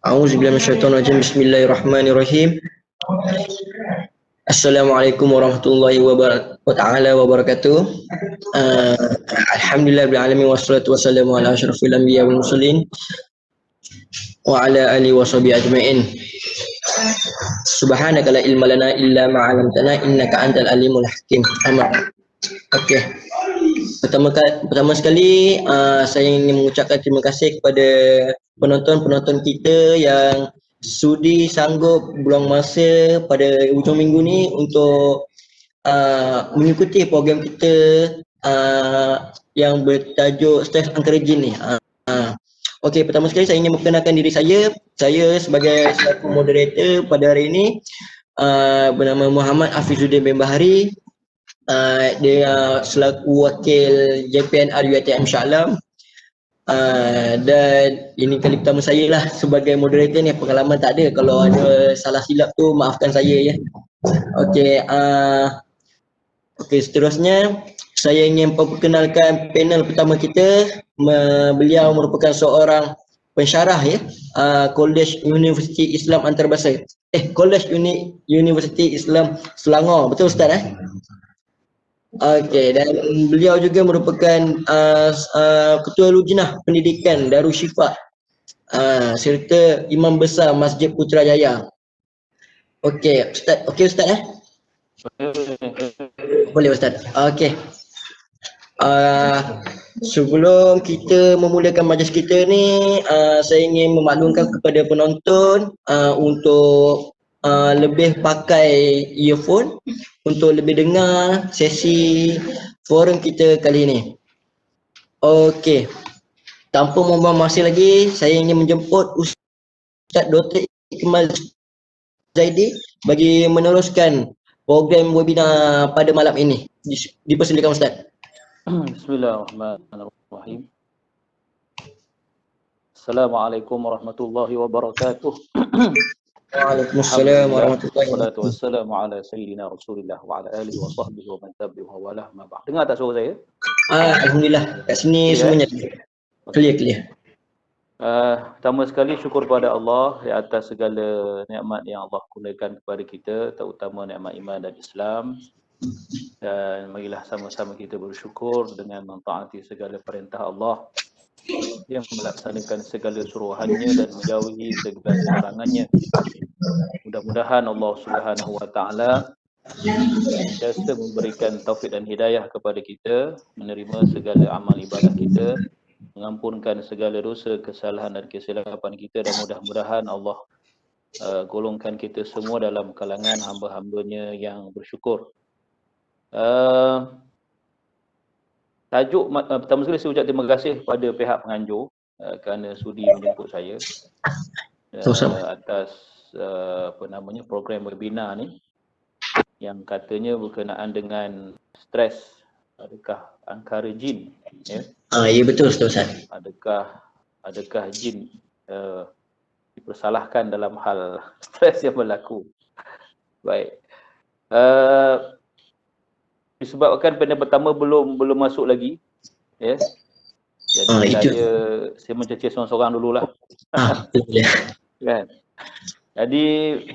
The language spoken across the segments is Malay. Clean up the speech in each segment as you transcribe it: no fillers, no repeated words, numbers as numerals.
A'udzubillahi minasyaitonirrajim. Bismillahirrahmanirrahim. Assalamualaikum warahmatullahi wabarakatuh. Uh, Alhamdulillahirabbil alamin wassalatu wassalamu ala asyrafil anbiya wal mursalin wa ala alihi washabihi ajmain. Subhanaka la ilma lana illa ma 'allamtana innaka antal alimul hakim. Amin. Okey. Pertama sekali saya ingin mengucapkan terima kasih kepada penonton-penonton kita yang sudi sanggup buang masa pada hujung minggu ni untuk mengikuti program kita yang bertajuk Stres Angkara Jin ni. Okey, pertama sekali saya ingin memperkenalkan diri saya. Saya sebagai selaku moderator pada hari ini bernama Muhammad Hafizuddin bin Bahari. Dia selaku wakil JPNR UiTM Shah Alam. Dan ini kali pertama saya lah sebagai moderator ni, pengalaman tak ada. Kalau ada salah silap tu maafkan saya ya. Okey, seterusnya saya ingin memperkenalkan panel pertama kita. Beliau merupakan seorang pensyarah ya, College Universiti Islam Antarabangsa. College Universiti Islam Selangor. Betul Ustaz Okey, dan beliau juga merupakan Ketua Lujnah Pendidikan Darul Syifa serta Imam Besar Masjid Putrajaya. Okey, Ustaz. Okey Ustaz Boleh Ustaz. Okey. Sebelum kita memulakan majlis kita ni, saya ingin memaklumkan kepada penonton untuk lebih pakai earphone untuk lebih dengar sesi forum kita kali ini. Okey. Tanpa membuang masa lagi, saya ingin menjemput Ustaz Dr. Ikmal Zaidi bagi meneruskan program webinar pada malam ini. Dipersilakan Ustaz. Bismillahirrahmanirrahim. Assalamualaikum warahmatullahi wabarakatuh. Waalaikumsalam warahmatullahi wabarakatuh. Wassalamu ala sayyidina Rasulillah wa ala alihi wa sahbihi wa man tabi'ahu wa walah ma ba'd. Dengar tak suara saya? Alhamdulillah. Kat sini semuanya clear. Pertama sekali syukur kepada Allah di atas segala nikmat yang Allah kurniakan kepada kita, terutama nikmat iman dan Islam. Dan marilah sama-sama kita bersyukur dengan mentaati segala perintah Allah yang melaksanakan segala suruhannya dan menjauhi segala larangannya. Mudah-mudahan Allah Subhanahu wa taala sentiasa memberikan taufik dan hidayah kepada kita, menerima segala amal ibadah kita, mengampunkan segala dosa, kesalahan dan kesilapan kita, dan mudah-mudahan Allah golongkan kita semua dalam kalangan hamba-hambanya yang bersyukur. Tajuk pertama sekali saya ucap terima kasih kepada pihak penganjur kerana sudi menjemput saya atas program webinar ni yang katanya berkenaan dengan stres. Adakah angkara jin ya? Ya betul Ustaz. Adakah jin dipersalahkan dalam hal stres yang berlaku? Baik. Disebabkan panel pertama belum masuk lagi ya. Jadi saya mencerca seorang-seorang dululah. Kan. Jadi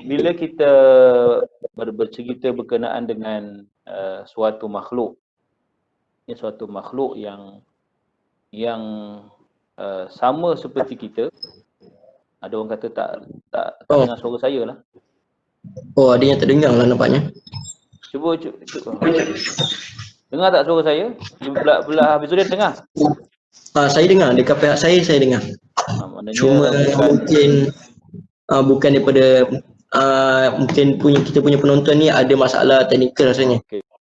bila kita bercerita berkenaan dengan suatu makhluk, suatu makhluk yang sama seperti kita, ada orang kata tak dengar suara saya lah. Ada yang tak dengar lah nampaknya. Cuba. Dengar tak suara saya? Belah Hafizuddin dengar? Saya dengar, dekat pihak saya dengar. Cuma mungkin bukan daripada mungkin kita punya penonton ni ada masalah teknikal rasanya.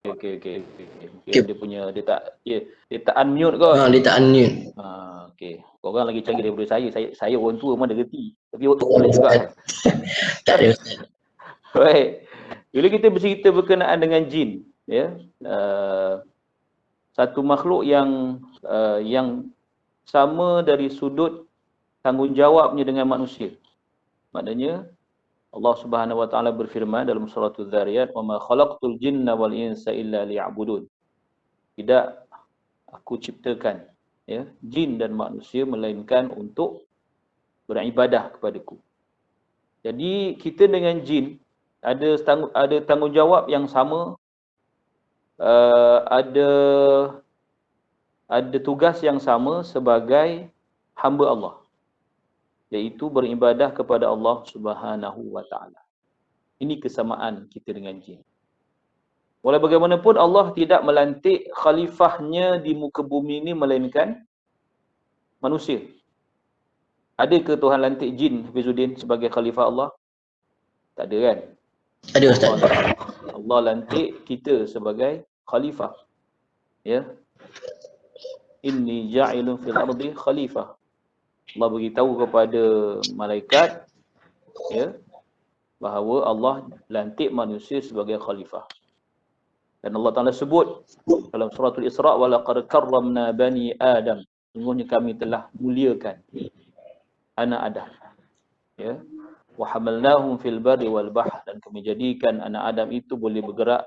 Okey. Dia tak unmute kot. Dia tak unmute. Okey. Korang lagi canggih daripada saya. Saya orang tua mana reti. Tapi boleh juga. Tak ada. Baik. Bila kita bercerita berkenaan dengan jin, ya, satu makhluk yang sama dari sudut tanggungjawabnya dengan manusia. Maknanya Allah Subhanahu wa taala berfirman dalam surah Az-Zariyat, "Wa ma khalaqtul jinna wal insa illa liya'budun." Tidak aku ciptakan ya jin dan manusia melainkan untuk beribadah kepadaku. Jadi kita dengan jin ada tanggungjawab yang sama, ada tugas yang sama sebagai hamba Allah, iaitu beribadah kepada Allah Subhanahu wa taala. Ini kesamaan kita dengan jin. Walau bagaimanapun Allah tidak melantik khalifahnya di muka bumi ini melainkan manusia. Ada ke Tuhan lantik jin, Hafizuddin, sebagai khalifah Allah? Tak ada kan? Ada Ustaz. Allah lantik kita sebagai khalifah. Ya. Inni ja'ilun fil ardi khalifah. Allah beritahu kepada malaikat, ya, bahawa Allah lantik manusia sebagai khalifah. Dan Allah Ta'ala sebut dalam suratul Isra, wa laqad karramna bani Adam. Sungguhnya kami telah muliakan anak Adam. Ya. Wa hamalnahum fil barri wal bahr, dan kami jadikan anak Adam itu boleh bergerak,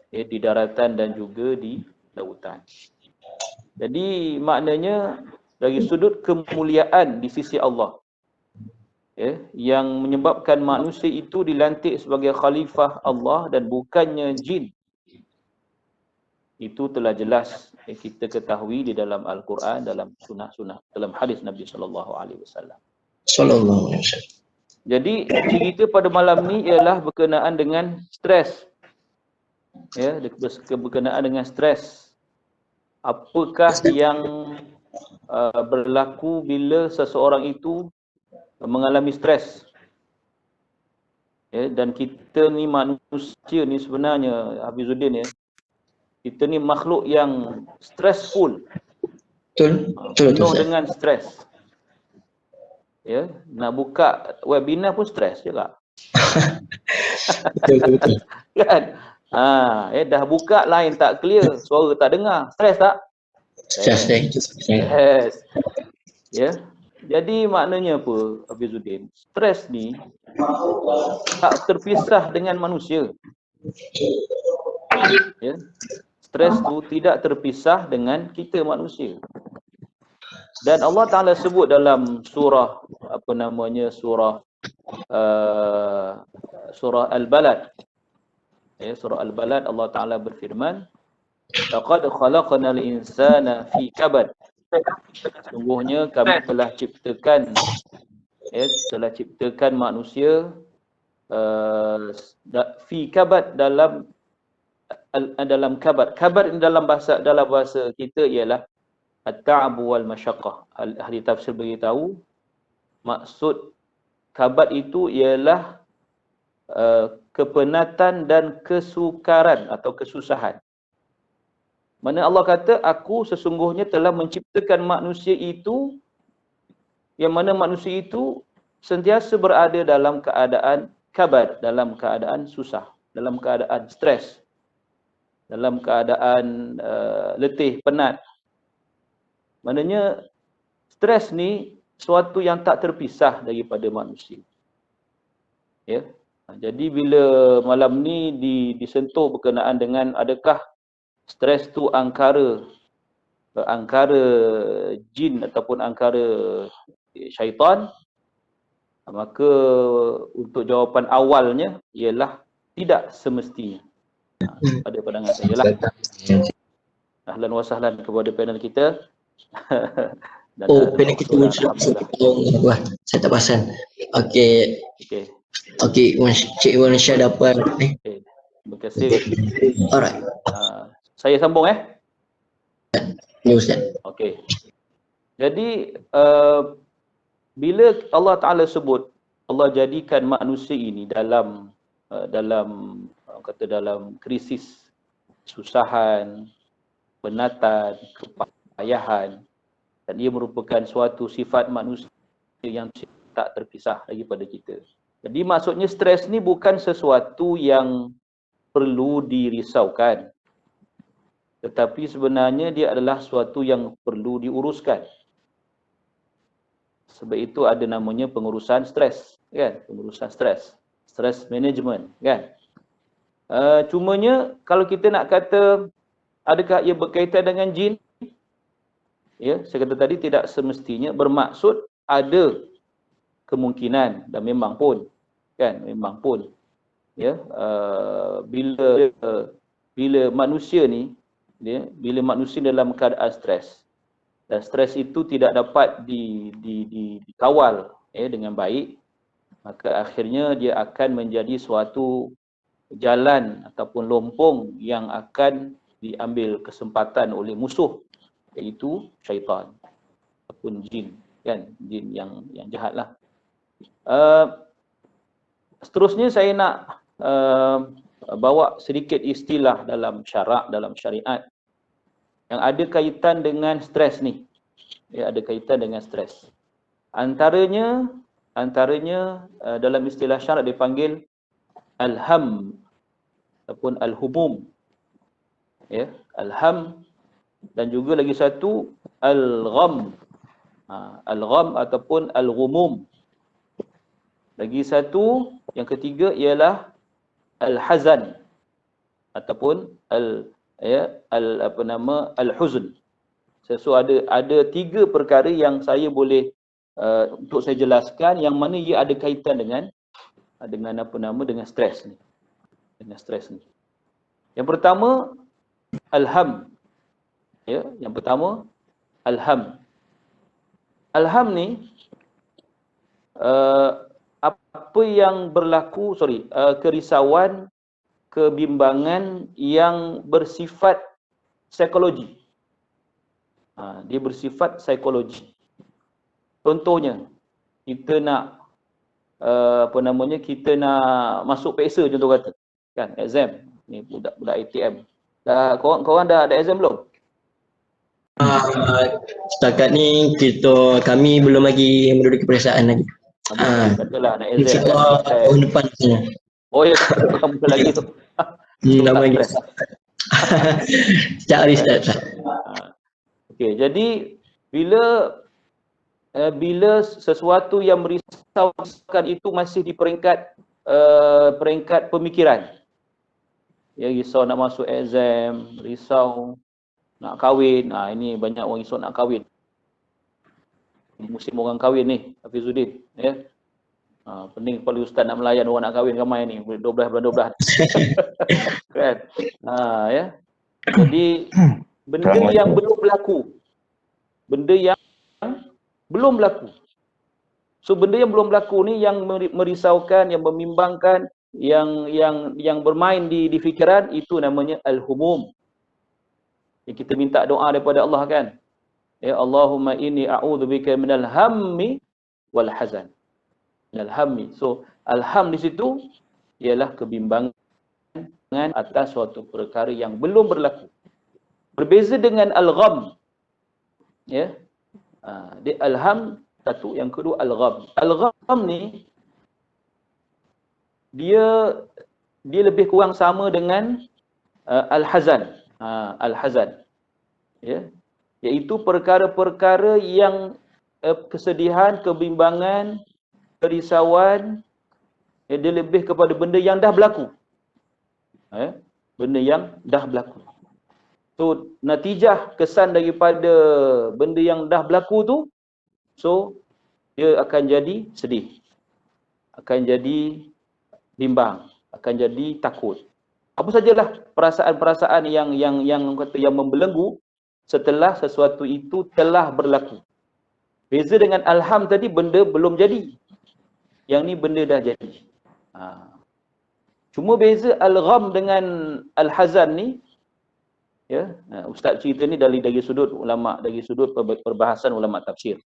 ya, di daratan dan juga di lautan. Jadi maknanya dari sudut kemuliaan di sisi Allah, ya, yang menyebabkan manusia itu dilantik sebagai khalifah Allah dan bukannya jin, itu telah jelas kita ketahui di dalam Al-Quran, dalam sunnah-sunnah, dalam hadis Nabi SAW. Sallallahu alaihi wasallam. Jadi cerita pada malam ni ialah berkenaan dengan stres, ya, berkenaan dengan stres. Apakah yang berlaku bila seseorang itu mengalami stres? Ya, dan kita ni manusia ni sebenarnya, Hafizuddin, ya, kita ni makhluk yang stressful. Betul. Betul Penuh Ustaz. dengan stres. Ya, nak buka webinar pun stres juga. Betul. Kan? Dah buka line tak clear, suara tak dengar. Stres tak? Stres. Yes. Ya. Jadi maknanya apa, Hafizuddin? Stres ni tak terpisah dengan manusia. Ya. Stres tu tidak terpisah dengan kita manusia. Dan Allah Ta'ala sebut dalam surah, surah Al-Balad. Ya, surah Al-Balad, Allah Ta'ala berfirman, laqad khalaqnal insana fi kabad. Sungguhnya kami telah ciptakan, ya, manusia fi kabad, dalam kabad. Kabad dalam bahasa kita ialah at-ta'abu wal masyaqqah. Ahli tafsir beritahu maksud kabad itu ialah kepenatan dan kesukaran atau kesusahan. Mana Allah kata, aku sesungguhnya telah menciptakan manusia itu, yang mana manusia itu sentiasa berada dalam keadaan kabad, dalam keadaan susah, dalam keadaan stres, dalam keadaan letih, penat. Maknanya stres ni suatu yang tak terpisah daripada manusia. Ya. Jadi bila malam ni disentuh berkenaan dengan adakah stres tu angkara jin ataupun angkara syaitan, maka untuk jawapan awalnya ialah tidak semestinya. Pada pandangan saya lah. Ahlan wa sahlan kepada panel kita. Panel kita sudah. Saya tak perasan. Okey. Cik Iwan Syah dapat. Terima kasih. Alright. Saya sambung Ya Ustaz. Okey. Jadi bila Allah Ta'ala sebut Allah jadikan manusia ini dalam krisis, susahan, penatan, kepayahan, dan ia merupakan suatu sifat manusia yang tak terpisah daripada kita. Jadi maksudnya stres ni bukan sesuatu yang perlu dirisaukan, tetapi sebenarnya dia adalah suatu yang perlu diuruskan. Sebab itu ada namanya pengurusan stres, kan? Pengurusan stres, stress management, kan? Cumanya kalau kita nak kata adakah ia berkaitan dengan jin? Ya, saya kata tadi tidak semestinya, bermaksud ada kemungkinan dan memang pun ya, bila manusia ni bila manusia dalam keadaan stres, dan stres itu tidak dapat dikawal dengan baik, maka akhirnya dia akan menjadi suatu jalan ataupun lompong yang akan diambil kesempatan oleh musuh, iaitu syaitan ataupun jin, kan, jin yang jahatlah. Seterusnya saya nak bawa sedikit istilah dalam syarak, dalam syariat yang ada kaitan dengan stres ni. Ya, ada kaitan dengan stres. Antaranya dalam istilah syarak dipanggil al-ham ataupun al-humum. Ya, al-ham, dan juga lagi satu al-gham. Al-gham ataupun al-ghumum. Lagi satu yang ketiga ialah al-hazan ataupun al-huzn. So ada tiga perkara yang saya boleh untuk saya jelaskan yang mana ia ada kaitan dengan stres ni. Dengan stres ni. Yang pertama al-ham. Ya, yang pertama al-ham. Al-ham ni apa yang berlaku, kerisauan, kebimbangan yang bersifat psikologi. Dia bersifat psikologi. Contohnya, kita nak kita nak masuk PESA contoh kata, kan, exam. Ni budak ATM. Korang dah ada exam belum? Setakat ni kami belum lagi menduduki peperiksaan lagi. Katalah nak exam InsyaAllah tahun depan saja. Oh ya, kamu lagi tu. Lama lagi. Sejak hari start. Okey, jadi bila sesuatu yang merisaukan itu masih di peringkat pemikiran. Ya, risau nak masuk exam, risau nak kahwin. Ini banyak orang risau nak kahwin. Musim orang kahwin ni, Hafizuddin, ya. Pening kepala ustaz nak melayan orang nak kahwin ramai ni, 12 bulan 12. Kan? Ya. Jadi benda yang belum berlaku. So benda yang belum berlaku ni yang merisaukan, yang membimbangkan, yang bermain di fikiran, itu namanya al-humum. Yang kita minta doa daripada Allah, kan? Ya, Allahumma inni a'udzubika minal hammi wal hazan. Minal hammi. So al-ham di situ ialah kebimbangan atas suatu perkara yang belum berlaku. Berbeza dengan al-gham. Ya. Dia al-ham satu, yang kedua al-gham. Al-gham ni dia lebih kurang sama dengan al-hazan. Al-hazan. Ya. Iaitu perkara-perkara yang kesedihan, kebimbangan, kerisauan, dia lebih kepada benda yang dah berlaku. Benda yang dah berlaku. So, natijah kesan daripada benda yang dah berlaku tu, so dia akan jadi sedih, akan jadi bimbang, akan jadi takut. Apa sajalah perasaan-perasaan yang kata yang membelenggu setelah sesuatu itu telah berlaku. Beza dengan alham tadi, benda belum jadi. Yang ni benda dah jadi. Cuma beza al-gham dengan al-hazan ni, ya, ustaz cerita ni dari sudut ulama, dari sudut perbahasan ulama tafsir.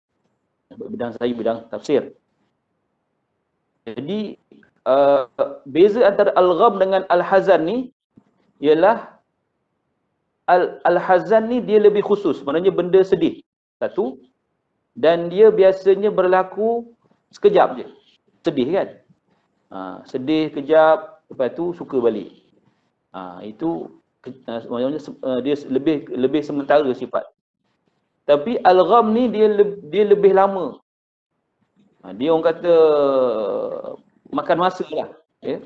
Bidang saya bidang tafsir. Jadi beza antara al-gham dengan al-hazan ni ialah al-hazan ni dia lebih khusus, maknanya benda sedih. Satu, dan dia biasanya berlaku sekejap je. Sedih, kan? Sedih kejap, lepas tu suka balik. Itu maknanya dia lebih sementara sifat. Tapi al-gham ni dia lebih lama. Dia orang kata makan masa lah, ya.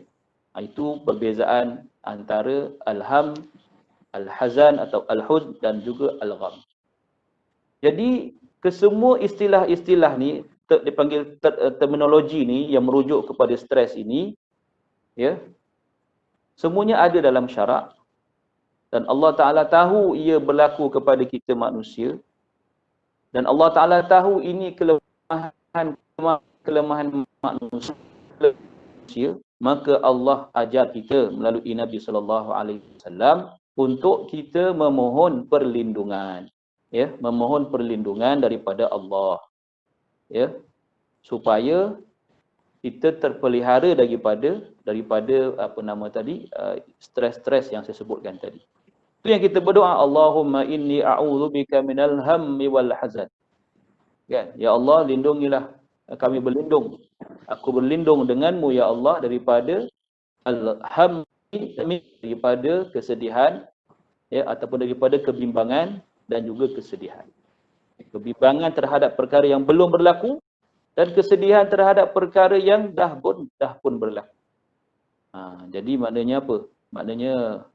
Itu perbezaan antara al-ham, al-hazan atau al-huzn dan juga al-gham. Jadi kesemua istilah-istilah ni dipanggil terminologi ni yang merujuk kepada stres ini, ya, semuanya ada dalam syarak dan Allah Ta'ala tahu ia berlaku kepada kita manusia dan Allah Ta'ala tahu ini kelemahan manusia, maka Allah ajar kita melalui Nabi SAW untuk kita memohon perlindungan, ya, memohon perlindungan daripada Allah, ya, supaya kita terpelihara daripada apa nama tadi, stres-stres yang saya sebutkan tadi. Itu yang kita berdoa, Allahumma inni a'udzubika minal hammi wal hazan. Kan? Ya Allah, lindungilah kami, berlindung. Aku berlindung denganmu ya Allah daripada al-hammi, daripada kesedihan, ya, ataupun daripada kebimbangan dan juga kesedihan. Kebimbangan terhadap perkara yang belum berlaku dan kesedihan terhadap perkara yang dah pun berlaku. Jadi maknanya apa? Maknanya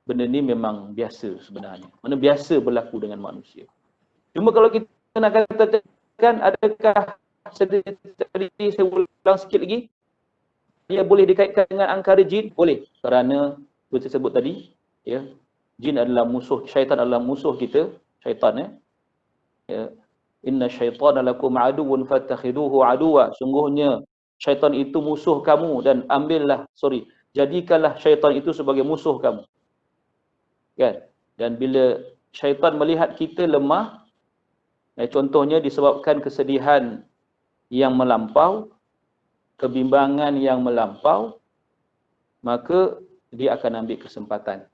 benda ni memang biasa sebenarnya. Mana biasa berlaku dengan manusia. Cuma kalau kita nak katakan adakah tadi saya ulang sikit lagi, dia boleh dikaitkan dengan angkara jin? Boleh. Kerana seperti saya sebut tadi, ya, jin adalah musuh, syaitan adalah musuh kita, syaitan, ya. Inna syaitana lakum aduwwun fattakhiduhu aduwa. Sungguhnya syaitan itu musuh kamu dan jadikanlah syaitan itu sebagai musuh kamu. Kan? Dan bila syaitan melihat kita lemah, contohnya disebabkan kesedihan yang melampau, kebimbangan yang melampau, maka dia akan ambil kesempatan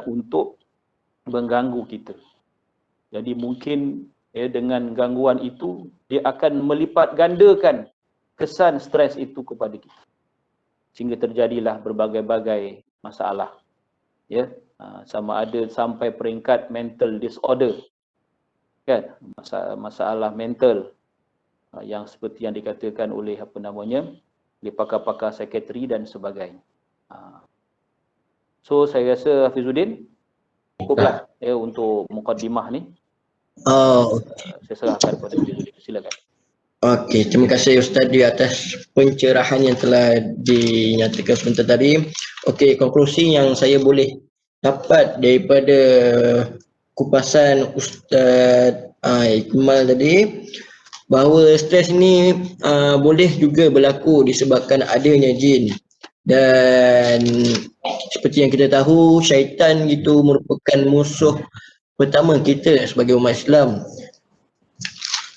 untuk mengganggu kita. Jadi mungkin, ya, dengan gangguan itu dia akan melipat gandakan kesan stres itu kepada kita, sehingga terjadilah berbagai-bagai masalah, ya, sama ada sampai peringkat mental disorder, kan, masalah mental, yang seperti yang dikatakan oleh oleh pakar-pakar psikiatri dan sebagainya. So saya rasa Hafizuddin cukuplah, ya, untuk mukadimah ni. Saya serahkan kepada Hafizuddin. Silakan. Okey, terima kasih Ustaz di atas pencerahan yang telah dinyatakan sebentar tadi. Okey, konklusi yang saya boleh dapat daripada kupasan Ustaz Ikmal tadi, bahawa stres ini boleh juga berlaku disebabkan adanya jin. Dan seperti yang kita tahu, syaitan itu merupakan musuh pertama kita sebagai umat Islam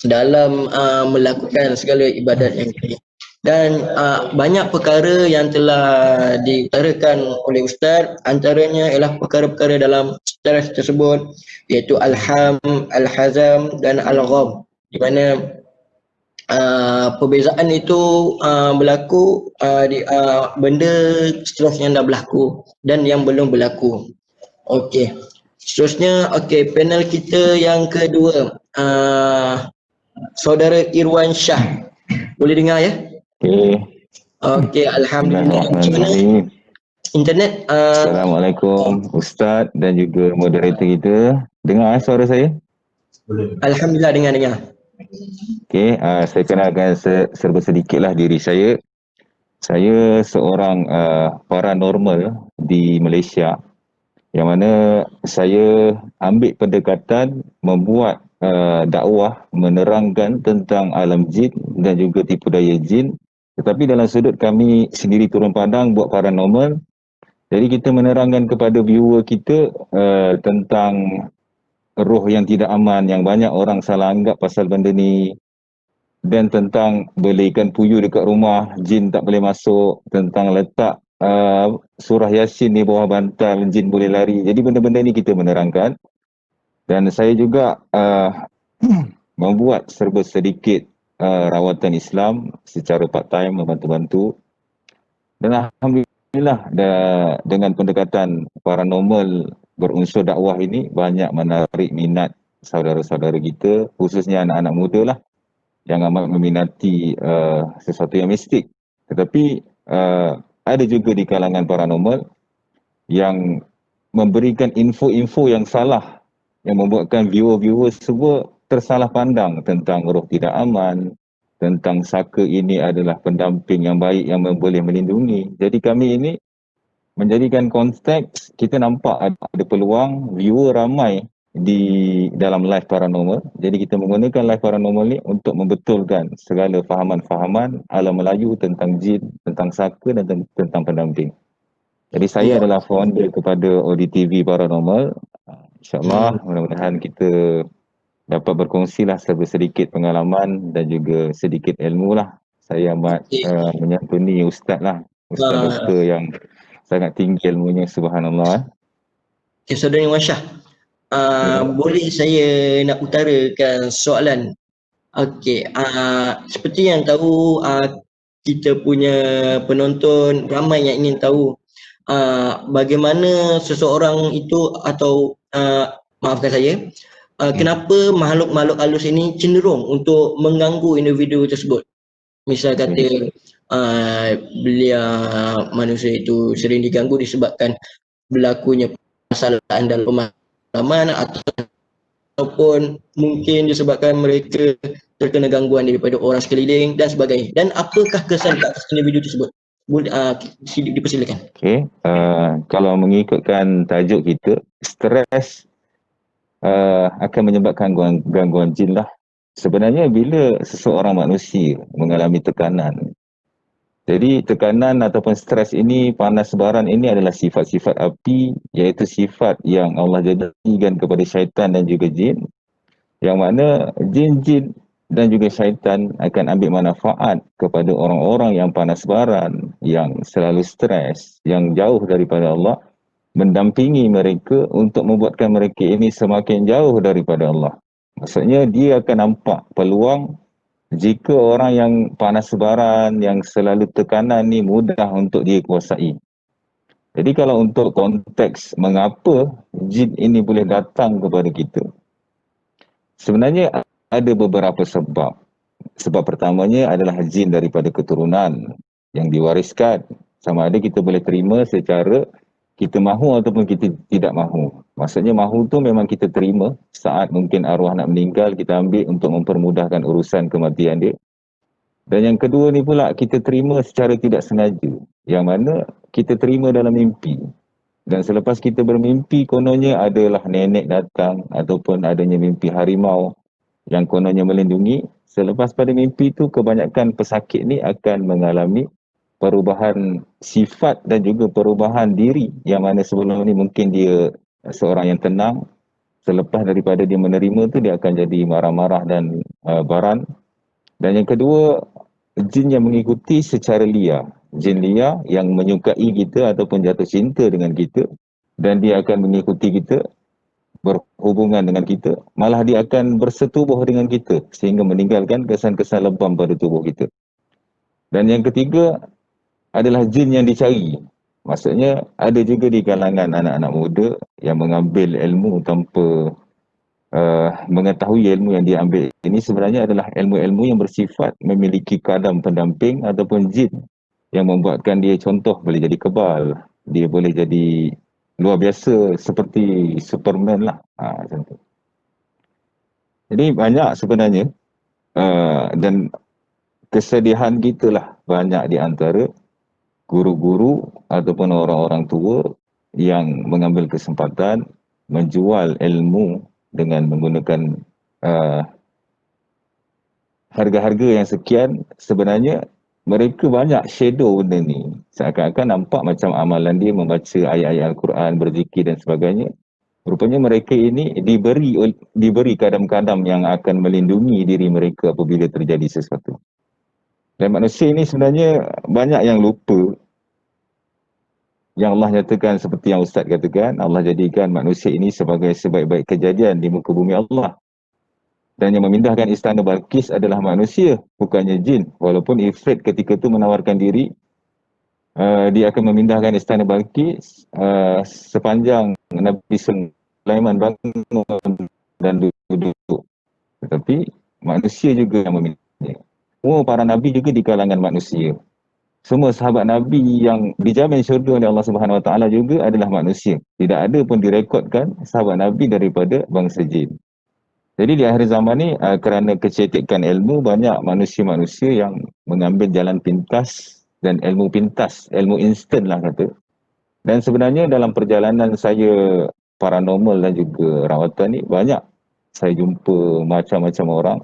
dalam melakukan segala ibadat yang lain. Dan banyak perkara yang telah diutarakan oleh Ustaz, antaranya ialah perkara-perkara dalam stres tersebut, iaitu al-ham, al-hazam dan al-gham, di mana perbezaan itu berlaku di benda stres yang dah berlaku dan yang belum berlaku. Okey. Seterusnya, okey, panel kita yang kedua, Saudara Irwan Shah. Boleh dengar ya? Okey. Okey, alhamdulillah. Macam mana internet? Assalamualaikum Ustaz dan juga moderator kita. Dengar suara saya? Alhamdulillah, dengar. Okey, saya kenalkan serba sedikitlah diri saya. Saya seorang paranormal di Malaysia, yang mana saya ambil pendekatan membuat dakwah menerangkan tentang alam jin dan juga tipu daya jin, tetapi dalam sudut kami sendiri turun padang buat paranormal. Jadi kita menerangkan kepada viewer kita tentang roh yang tidak aman yang banyak orang salah anggap pasal benda ni, dan tentang boleh ikan puyuh dekat rumah, jin tak boleh masuk, tentang letak surah Yasin di bawah bantal, jin boleh lari. Jadi benda-benda ni kita menerangkan. Dan saya juga membuat serba sedikit rawatan Islam secara part time, membantu-bantu. Dan alhamdulillah dengan pendekatan paranormal berunsur dakwah ini banyak menarik minat saudara-saudara kita, khususnya anak-anak muda lah, yang amat meminati sesuatu yang mistik. Tetapi ada juga di kalangan paranormal yang memberikan info-info yang salah, yang membuatkan viewer-viewer semua tersalah pandang tentang roh tidak aman, tentang saka ini adalah pendamping yang baik yang boleh melindungi. Jadi kami ini menjadikan konteks, kita nampak ada peluang viewer ramai di dalam live paranormal. Jadi kita menggunakan live paranormal ni untuk membetulkan segala fahaman-fahaman alam Melayu tentang jin, tentang saka dan tentang pendamping. Jadi saya Ya. adalah founder kepada ODTV Paranormal. InsyaAllah mudah-mudahan kita dapat berkongsilah sedikit pengalaman dan juga sedikit ilmu lah. Saya amat menyantuni ustaz lah, ustaz doktor yang sangat tinggi ilmunya, subhanallah. Okay, Saudara Masya, boleh saya nak utarakan soalan? Okey, seperti yang tahu, kita punya penonton ramai yang ingin tahu bagaimana seseorang itu atau maafkan saya, kenapa makhluk-makhluk halus ini cenderung untuk mengganggu individu tersebut. Misal kata belia manusia itu sering diganggu disebabkan berlakunya permasalahan dalam pemahaman ataupun mungkin disebabkan mereka terkena gangguan daripada orang sekeliling dan sebagainya. Dan apakah kesan ke atas individu tersebut? Boleh dipersilakan. Okey, kalau mengikutkan tajuk kita, stres akan menyebabkan gangguan jin lah. Sebenarnya bila seseorang manusia mengalami tekanan, jadi tekanan ataupun stres ini, panas sebaran ini adalah sifat-sifat api, iaitu sifat yang Allah jadikan kepada syaitan dan juga jin, yang mana jin-jin dan juga syaitan akan ambil manfaat kepada orang-orang yang panas baran, yang selalu stres, yang jauh daripada Allah, mendampingi mereka untuk membuatkan mereka ini semakin jauh daripada Allah. Maksudnya dia akan nampak peluang jika orang yang panas sebaran, yang selalu tekanan ni mudah untuk dia kuasai. Jadi kalau untuk konteks mengapa jin ini boleh datang kepada kita, sebenarnya ada beberapa sebab. Sebab pertamanya adalah jin daripada keturunan yang diwariskan. Sama ada kita boleh terima secara kita mahu ataupun kita tidak mahu. Maksudnya mahu tu memang kita terima saat mungkin arwah nak meninggal, kita ambil untuk mempermudahkan urusan kematian dia. Dan yang kedua ni pula kita terima secara tidak sengaja, yang mana kita terima dalam mimpi. Dan selepas kita bermimpi, kononnya adalah nenek datang ataupun adanya mimpi harimau yang kononnya melindungi. Selepas pada mimpi tu, kebanyakan pesakit ni akan mengalami perubahan sifat dan juga perubahan diri, yang mana sebelum ni mungkin dia seorang yang tenang, selepas daripada dia menerima tu dia akan jadi marah-marah dan baran. Dan yang kedua, jin yang mengikuti secara liar, jin liar yang menyukai kita ataupun jatuh cinta dengan kita, dan dia akan mengikuti kita, berhubungan dengan kita, malah dia akan bersetubuh dengan kita sehingga meninggalkan kesan-kesan lebam pada tubuh kita. Dan yang ketiga adalah jin yang dicari. Maksudnya ada juga di kalangan anak-anak muda yang mengambil ilmu tanpa mengetahui ilmu yang dia ambil ini sebenarnya adalah ilmu-ilmu yang bersifat memiliki kadam pendamping ataupun jin yang membuatkan dia, contoh, boleh jadi kebal, dia boleh jadi luar biasa seperti Superman lah, macam tu. Jadi banyak sebenarnya dan kesedihan kita lah banyak di antara guru-guru ataupun orang-orang tua yang mengambil kesempatan menjual ilmu dengan menggunakan harga-harga yang sekian. Sebenarnya mereka banyak shadow benda ni. Seakan-akan nampak macam amalan dia membaca ayat-ayat Al-Quran, berzikir dan sebagainya. Rupanya mereka ini diberi kadam-kadam yang akan melindungi diri mereka apabila terjadi sesuatu. Dan manusia ini sebenarnya banyak yang lupa. Yang Allah nyatakan seperti yang Ustaz katakan, Allah jadikan manusia ini sebagai sebaik-baik kejadian di muka bumi Allah. Dan yang memindahkan istana Balqis adalah manusia, bukannya jin. Walaupun Ifrit ketika itu menawarkan diri, dia akan memindahkan istana Balqis sepanjang Nabi Sulaiman bangun dan duduk. Tetapi manusia juga yang memindahkan. Semua para Nabi juga di kalangan manusia. Semua sahabat Nabi yang dijamin syurga oleh Allah Subhanahu Wa Taala juga adalah manusia. Tidak ada pun direkodkan sahabat Nabi daripada bangsa jin. Jadi di akhir zaman ni kerana kecetikan ilmu, banyak manusia-manusia yang mengambil jalan pintas dan ilmu pintas, ilmu instan lah kata. Dan sebenarnya dalam perjalanan saya paranormal dan juga rawatan ni, banyak saya jumpa macam-macam orang.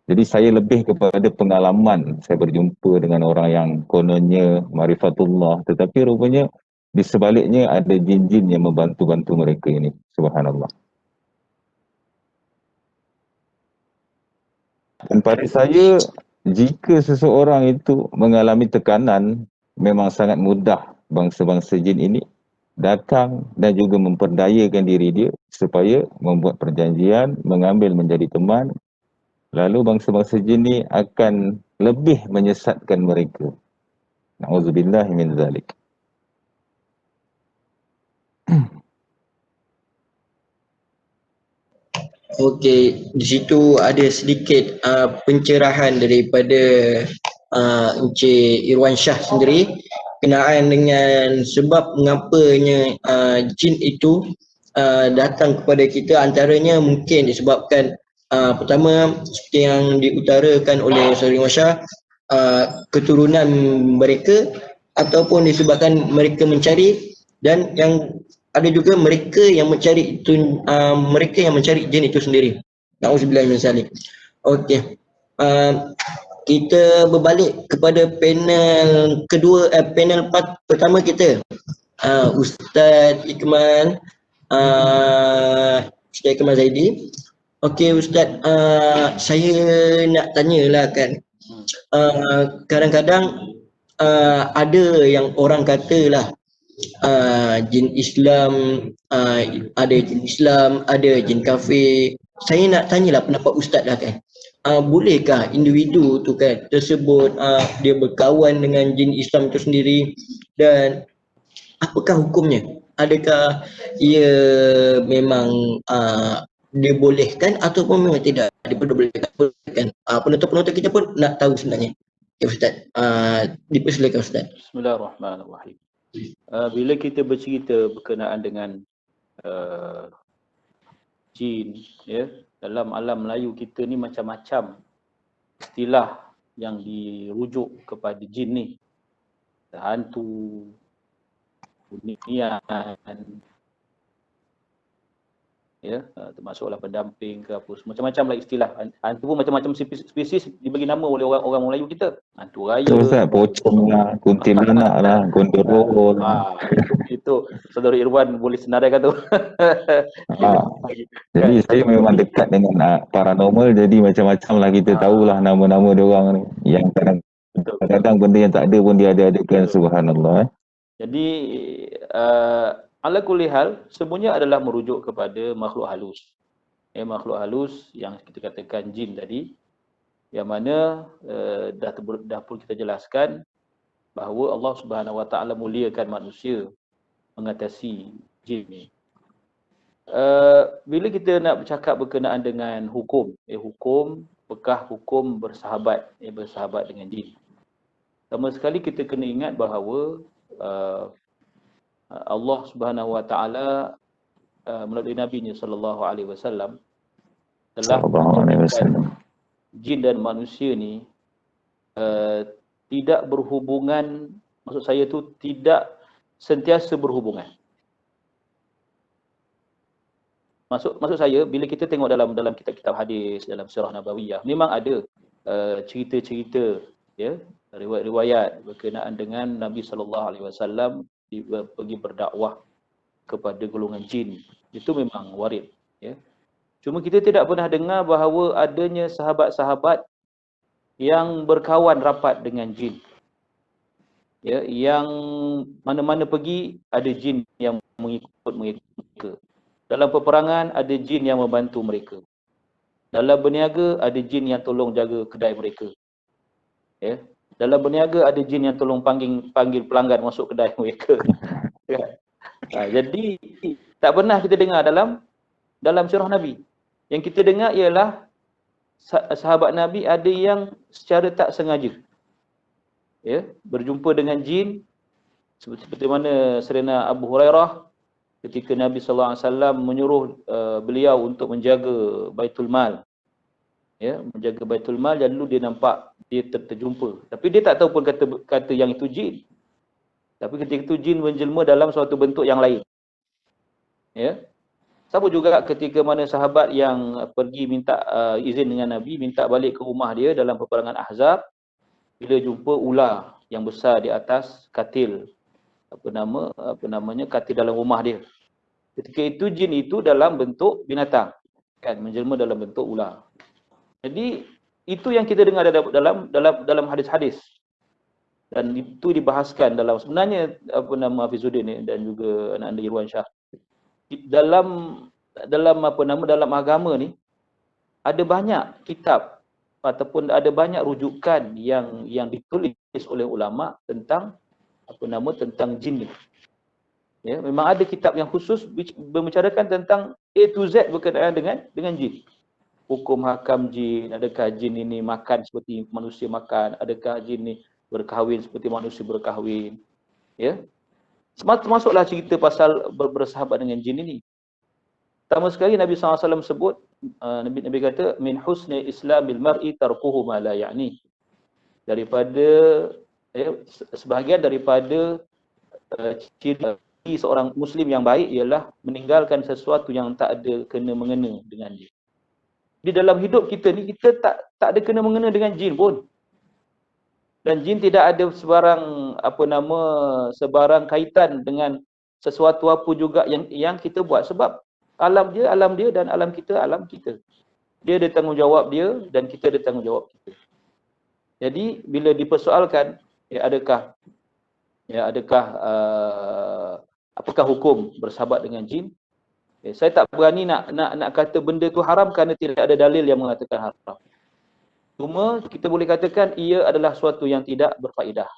Jadi saya lebih kepada pengalaman. Saya berjumpa dengan orang yang kononnya marifatullah, tetapi rupanya di sebaliknya ada jin-jin yang membantu-bantu mereka ini. Subhanallah. Dan pada saya, jika seseorang itu mengalami tekanan, memang sangat mudah bangsa-bangsa jin ini datang dan juga memperdayakan diri dia supaya membuat perjanjian, mengambil menjadi teman. Lalu bangsa-bangsa jin ni akan lebih menyesatkan mereka. Na'udzubillah min zalik. Okey, di situ ada sedikit pencerahan daripada Encik Irwan Shah sendiri berkenaan dengan sebab mengapanya jin itu datang kepada kita. Antaranya mungkin disebabkan pertama seperti yang diutarakan oleh Saudara Irwan Shah, keturunan mereka ataupun disebabkan mereka mencari, dan yang ada juga mereka yang mencari itu, mereka yang mencari jin itu sendiri. Nauzubillah min zalik. Okey. Kita berbalik kepada panel kedua, panel pertama kita. Ustaz Ikmal, Ustaz Ikmal Zaidi. Okey Ustaz, saya nak tanyalah kan. Kadang-kadang ada yang orang katalah jin Islam, ada jin Islam, ada jin kafir. Saya nak tanyalah pendapat Ustaz lah kan. Bolehkah individu tu kan tersebut dia berkawan dengan jin Islam itu sendiri, dan apakah hukumnya? Adakah ia memang dibolehkan ataupun memang tidak diperbolehkan? Penonton-penonton kita pun nak tahu sebenarnya. Ya Ustaz, dipersilakan Ustaz. Bismillahirrahmanirrahim. Bila kita bercerita berkenaan dengan jin, ya, dalam alam Melayu kita ni macam-macam istilah yang dirujuk kepada jin ni. Hantu, hunian, ya, termasuklah pendamping ke apa, macam-macam lah istilah. Hantu pun macam-macam spesies dibagi nama oleh orang Melayu kita. Hantu raya, Ustaz, pocong lah, kuntilanak lah, gondorowo lah. Itu Saudara Irwan boleh senaraikan tu. Jadi saya memang dekat dengan paranormal, jadi macam-macam lah kita tahulah nama-nama diorang ni. Yang kadang-kadang benda yang tak ada pun dia ada-adakan, subhanallah. Jadi ala kulli hal, semuanya adalah merujuk kepada makhluk halus. Makhluk halus yang kita katakan jin tadi, yang mana dah pun kita jelaskan bahawa Allah Subhanahu Wa Taala muliakan manusia mengatasi jin ni. Bila kita nak bercakap berkenaan dengan hukum, apakah hukum bersahabat dengan jin? Pertama sekali kita kena ingat bahawa Allah Subhanahu Wa Taala melalui Nabi-Nya sallallahu alaihi wasallam telah menjadikan jin dan manusia ni tidak berhubungan, maksud saya tu tidak sentiasa berhubungan. Maksud saya, bila kita tengok dalam kitab-kitab hadis, dalam sirah nabawiyah, memang ada cerita-cerita, ya, riwayat berkenaan dengan Nabi sallallahu alaihi wasallam pergi berdakwah kepada golongan jin. Itu memang warid, ya. Cuma kita tidak pernah dengar bahawa adanya sahabat-sahabat yang berkawan rapat dengan jin. Ya, yang mana-mana pergi ada jin yang mengikut mereka. Dalam peperangan ada jin yang membantu mereka. Dalam berniaga ada jin yang tolong jaga kedai mereka. Ya. Dalam berniaga ada jin yang tolong panggil pelanggan masuk kedai mereka. Jadi tak pernah kita dengar dalam sirah Nabi. Yang kita dengar ialah sahabat Nabi ada yang secara tak sengaja, ya, berjumpa dengan jin, seperti mana Serena Abu Hurairah ketika Nabi SAW menyuruh beliau untuk menjaga Baitul Mal. Ya, menjaga Baitul Mal, dan lalu dia nampak dia terjumpa. Tapi dia tak tahu pun kata yang itu jin. Tapi ketika itu jin menjelma dalam suatu bentuk yang lain. Ya. Sama juga ketika mana sahabat yang pergi minta izin dengan Nabi, minta balik ke rumah dia dalam peperangan Ahzab, bila jumpa ular yang besar di atas katil, apa namanya, katil dalam rumah dia. Ketika itu jin itu dalam bentuk binatang, kan, menjelma dalam bentuk ular. Jadi itu yang kita dengar dalam hadis-hadis, dan itu dibahaskan dalam, sebenarnya apa nama, Hafizuddin ni dan juga anak anda Irwan Shah, dalam dalam agama ni ada banyak kitab ataupun ada banyak rujukan yang ditulis oleh ulama tentang tentang jin ni. Ya, memang ada kitab yang khusus membicarakan tentang A to Z berkenaan dengan jin. Hukum hakam jin, adakah jin ini makan seperti manusia makan, adakah jin ini berkahwin seperti manusia berkahwin. Ya. Termasuklah cerita pasal bersahabat dengan jin ini. Pertama sekali Nabi SAW sebut, Nabi kata, min husni islamil mar'i tarkuhu ma la ya'ni. Daripada sebahagian daripada ciri seorang muslim yang baik ialah meninggalkan sesuatu yang tak ada kena mengena dengan dia. Di dalam hidup kita ni, kita tak ada kena mengena dengan jin pun. Dan jin tidak ada sebarang kaitan dengan sesuatu apa juga yang kita buat, sebab alam dia dan alam kita. Dia ada tanggungjawab dia dan kita ada tanggungjawab kita. Jadi bila dipersoalkan, apakah hukum bersahabat dengan jin? Saya tak berani nak kata benda tu haram kerana tidak ada dalil yang mengatakan haram. Cuma kita boleh katakan ia adalah suatu yang tidak berfaedah.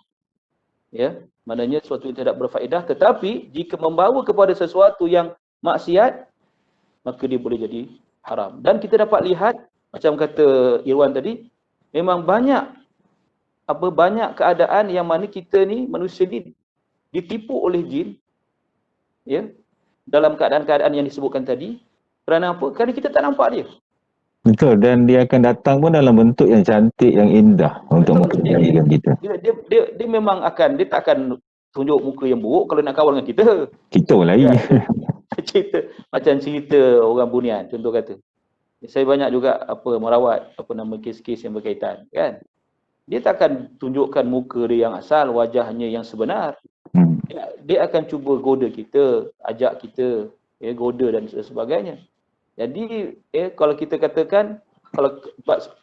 Ya, maknanya sesuatu yang tidak berfaedah, tetapi jika membawa kepada sesuatu yang maksiat, maka dia boleh jadi haram. Dan kita dapat lihat, macam kata Irwan tadi, memang banyak keadaan yang mana kita ni, manusia ni ditipu oleh jin, ya, dalam keadaan-keadaan yang disebutkan tadi. Kerana apa? Kerana kita tak nampak dia. Betul, dan dia akan datang pun dalam bentuk yang cantik, yang indah untuk memperbaikkan kita. Dia memang dia tak akan tunjuk muka yang buruk kalau nak kawan dengan kita. Kita pun lain. Macam cerita orang Bunian, contoh kata. Saya banyak juga merawat kes-kes yang berkaitan, kan. Dia tak akan tunjukkan muka dia yang asal, wajahnya yang sebenar. Dia akan cuba goda kita, ajak kita, goda dan sebagainya. Jadi kalau kita katakan, kalau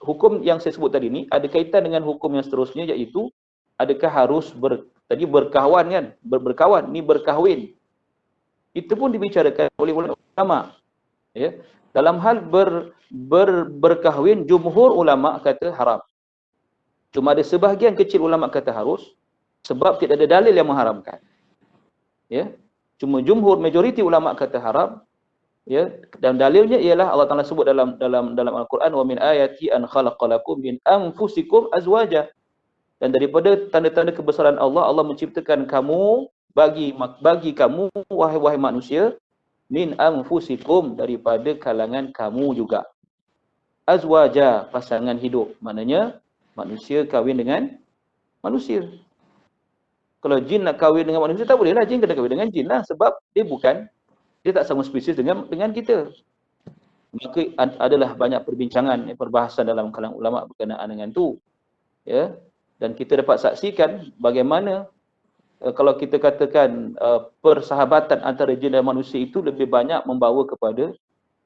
hukum yang saya sebut tadi ni ada kaitan dengan hukum yang seterusnya, iaitu adakah harus tadi berkawan, kan, berkawan, ni berkahwin. Itu pun dibicarakan oleh ulama. Ya, dalam hal berkahwin, jumhur ulama kata haram. Cuma ada sebahagian kecil ulama kata harus, sebab tidak ada dalil yang mengharamkan. Ya, cuma jumhur, majoriti ulama kata haram. Ya, dan dalilnya ialah Allah Taala sebut dalam Al-Quran, wa min ayati an khalaqalakum min anfusikum azwaja. Dan daripada tanda-tanda kebesaran Allah menciptakan kamu, bagi kamu wahai manusia, min anfusikum, daripada kalangan kamu juga. Azwaja, pasangan hidup. Maknanya manusia kahwin dengan manusia. Kalau jin nak kahwin dengan manusia, tak bolehlah jin kena kahwin dengan jin lah, sebab dia tak sama spesies dengan kita. Maka adalah banyak perbincangan, perbahasan dalam kalangan ulama berkenaan dengan tu. Ya, dan kita dapat saksikan bagaimana kalau kita katakan persahabatan antara jin dan manusia itu lebih banyak membawa kepada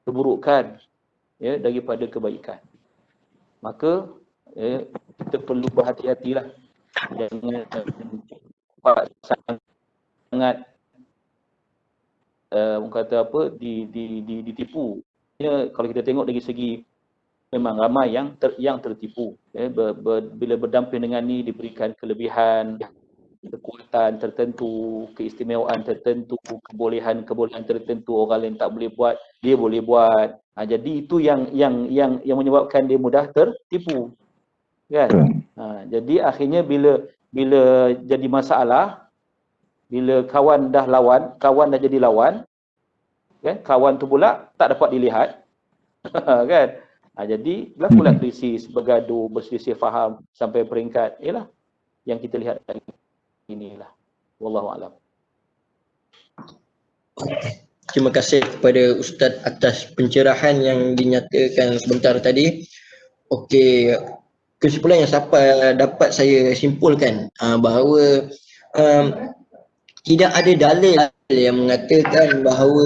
keburukan, ya, daripada kebaikan. Maka kita perlu berhati-hatilah, jangan sangat ditipu. Ya, kalau kita tengok dari segi, memang ramai yang tertipu. Ya, bila berdamping dengan ni diberikan kelebihan, kekuatan tertentu, keistimewaan tertentu, kebolehan tertentu, orang lain tak boleh buat, dia boleh buat. Jadi itu yang menyebabkan dia mudah tertipu, kan. Jadi akhirnya bila jadi masalah, bila kawan dah jadi lawan, kan? Kawan tu pula tak dapat dilihat. Kan? Jadi berlakulah krisis, bergaduh, berselisih faham sampai peringkat ialah yang kita lihat inilah. Wallahu a'lam. Terima kasih kepada Ustaz atas pencerahan yang dinyatakan sebentar tadi. Okey, kesimpulan yang dapat saya simpulkan bahawa tidak ada dalil yang mengatakan bahawa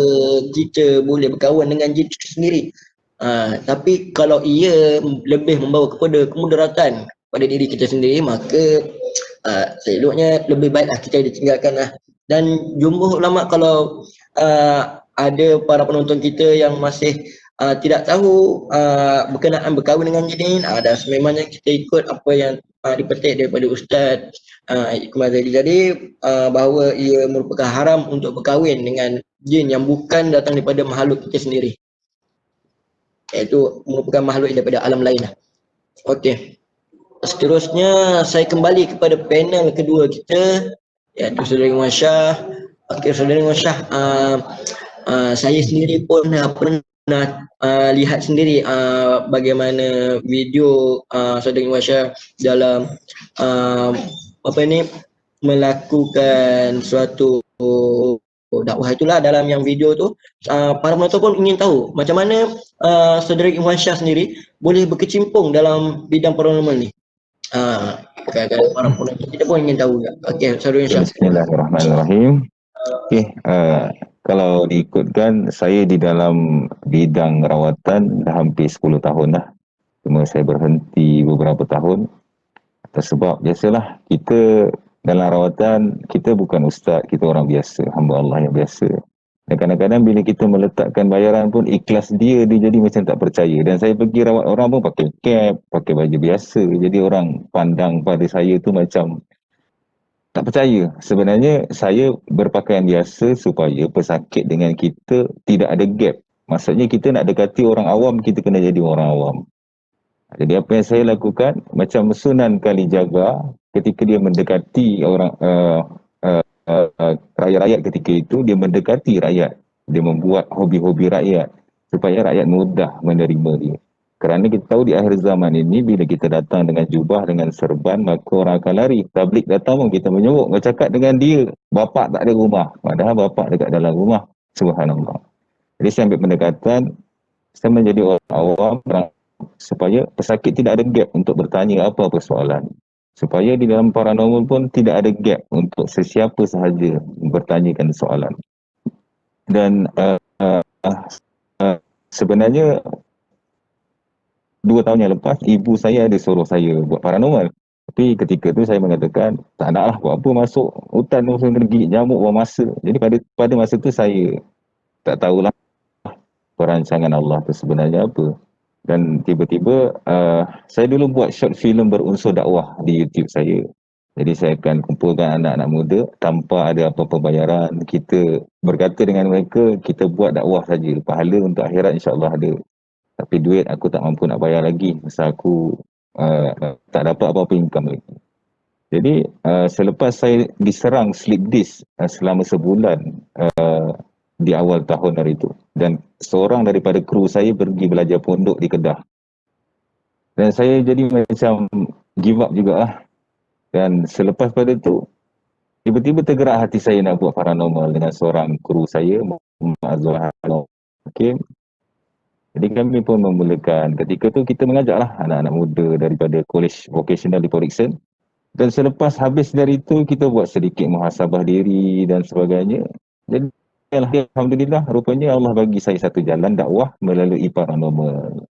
kita boleh berkawan dengan jin itu sendiri. Tapi kalau ia lebih membawa kepada kemudaratan pada diri kita sendiri, maka seeloknya lebih baiklah kita ditinggalkanlah. Dan jumhur ulama kalau ada para penonton kita yang masih tidak tahu berkenaan berkahwin dengan jin, dan sememangnya kita ikut apa yang dipetik daripada Ustaz Iqmal tadi. Jadi bahawa ia merupakan haram untuk berkahwin dengan jin yang bukan datang daripada makhluk kita sendiri, iaitu merupakan makhluk daripada alam lain lah. Okey. Seterusnya saya kembali kepada panel kedua kita, iaitu Saudara Iwan Shah. Okey, Saudara Iwan Shah, saya sendiri pun pernah lihat sendiri bagaimana video Saudara Iwan Shah dalam melakukan suatu dakwah itulah. Dalam yang video tu para penonton pun ingin tahu macam mana Saudara Iwan Shah sendiri boleh berkecimpung dalam bidang paranormal ni. Kadang-kadang para penonton kita pun ingin tahu. Okey, Saudara Iwan Shah. Bismillahirrahmanirrahim. Okey, kalau diikutkan saya di dalam bidang rawatan dah hampir 10 tahun dah. Cuma saya berhenti beberapa tahun atas sebab biasalah kita dalam rawatan kita bukan ustaz, kita orang biasa, hamba Allah yang biasa. Dan kadang-kadang bila kita meletakkan bayaran pun ikhlas dia jadi macam tak percaya. Dan saya pergi rawat orang pun pakai cap, pakai baju biasa. Jadi orang pandang pada saya tu macam tak percaya. Sebenarnya saya berpakaian biasa supaya pesakit dengan kita tidak ada gap. Maksudnya kita nak dekati orang awam, kita kena jadi orang awam. Jadi apa yang saya lakukan, macam Sunan Kalijaga ketika dia mendekati orang rakyat-rakyat ketika itu, dia mendekati rakyat. Dia membuat hobi-hobi rakyat supaya rakyat mudah menerima dia. Kerana kita tahu di akhir zaman ini bila kita datang dengan jubah, dengan serban, maka orang akan lari. Tablik datang pun kita menyuruh bercakap dengan dia, bapak tak ada rumah. Padahal bapak dekat dalam rumah. Subhanallah. Jadi saya ambil pendekatan, saya menjadi orang awam supaya pesakit tidak ada gap untuk bertanya apa-apa soalan. Supaya di dalam paranormal pun tidak ada gap untuk sesiapa sahaja bertanyakan soalan. Dan sebenarnya 2 tahun yang lepas, ibu saya ada suruh saya buat paranormal. Tapi ketika tu saya mengatakan, tak naklah buat apa, masuk hutan tu kena gigit nyamuk buang masa. Jadi pada masa tu saya tak tahulah perancangan Allah tu sebenarnya apa. Dan tiba-tiba saya dulu buat short film berunsur dakwah di YouTube saya. Jadi saya akan kumpulkan anak-anak muda tanpa ada apa-apa bayaran. Kita berkata dengan mereka, kita buat dakwah saja. Pahala untuk akhirat insya-Allah ada. Tapi duit aku tak mampu nak bayar lagi. Masa aku tak dapat apa-apa income lagi. Jadi selepas saya diserang sleep disc selama sebulan di awal tahun hari itu. Dan seorang daripada kru saya pergi belajar pondok di Kedah. Dan saya jadi macam give up jugalah. Dan selepas pada tu, tiba-tiba tergerak hati saya nak buat paranormal dengan seorang kru saya, Muhammad Azwar. Okay. Jadi kami pun memulakan. Ketika tu kita mengajaklah anak-anak muda daripada College Vocational di Port Dickson. Dan selepas habis dari itu, kita buat sedikit muhasabah diri dan sebagainya. Jadi alhamdulillah, rupanya Allah bagi saya satu jalan dakwah melalui paranormal.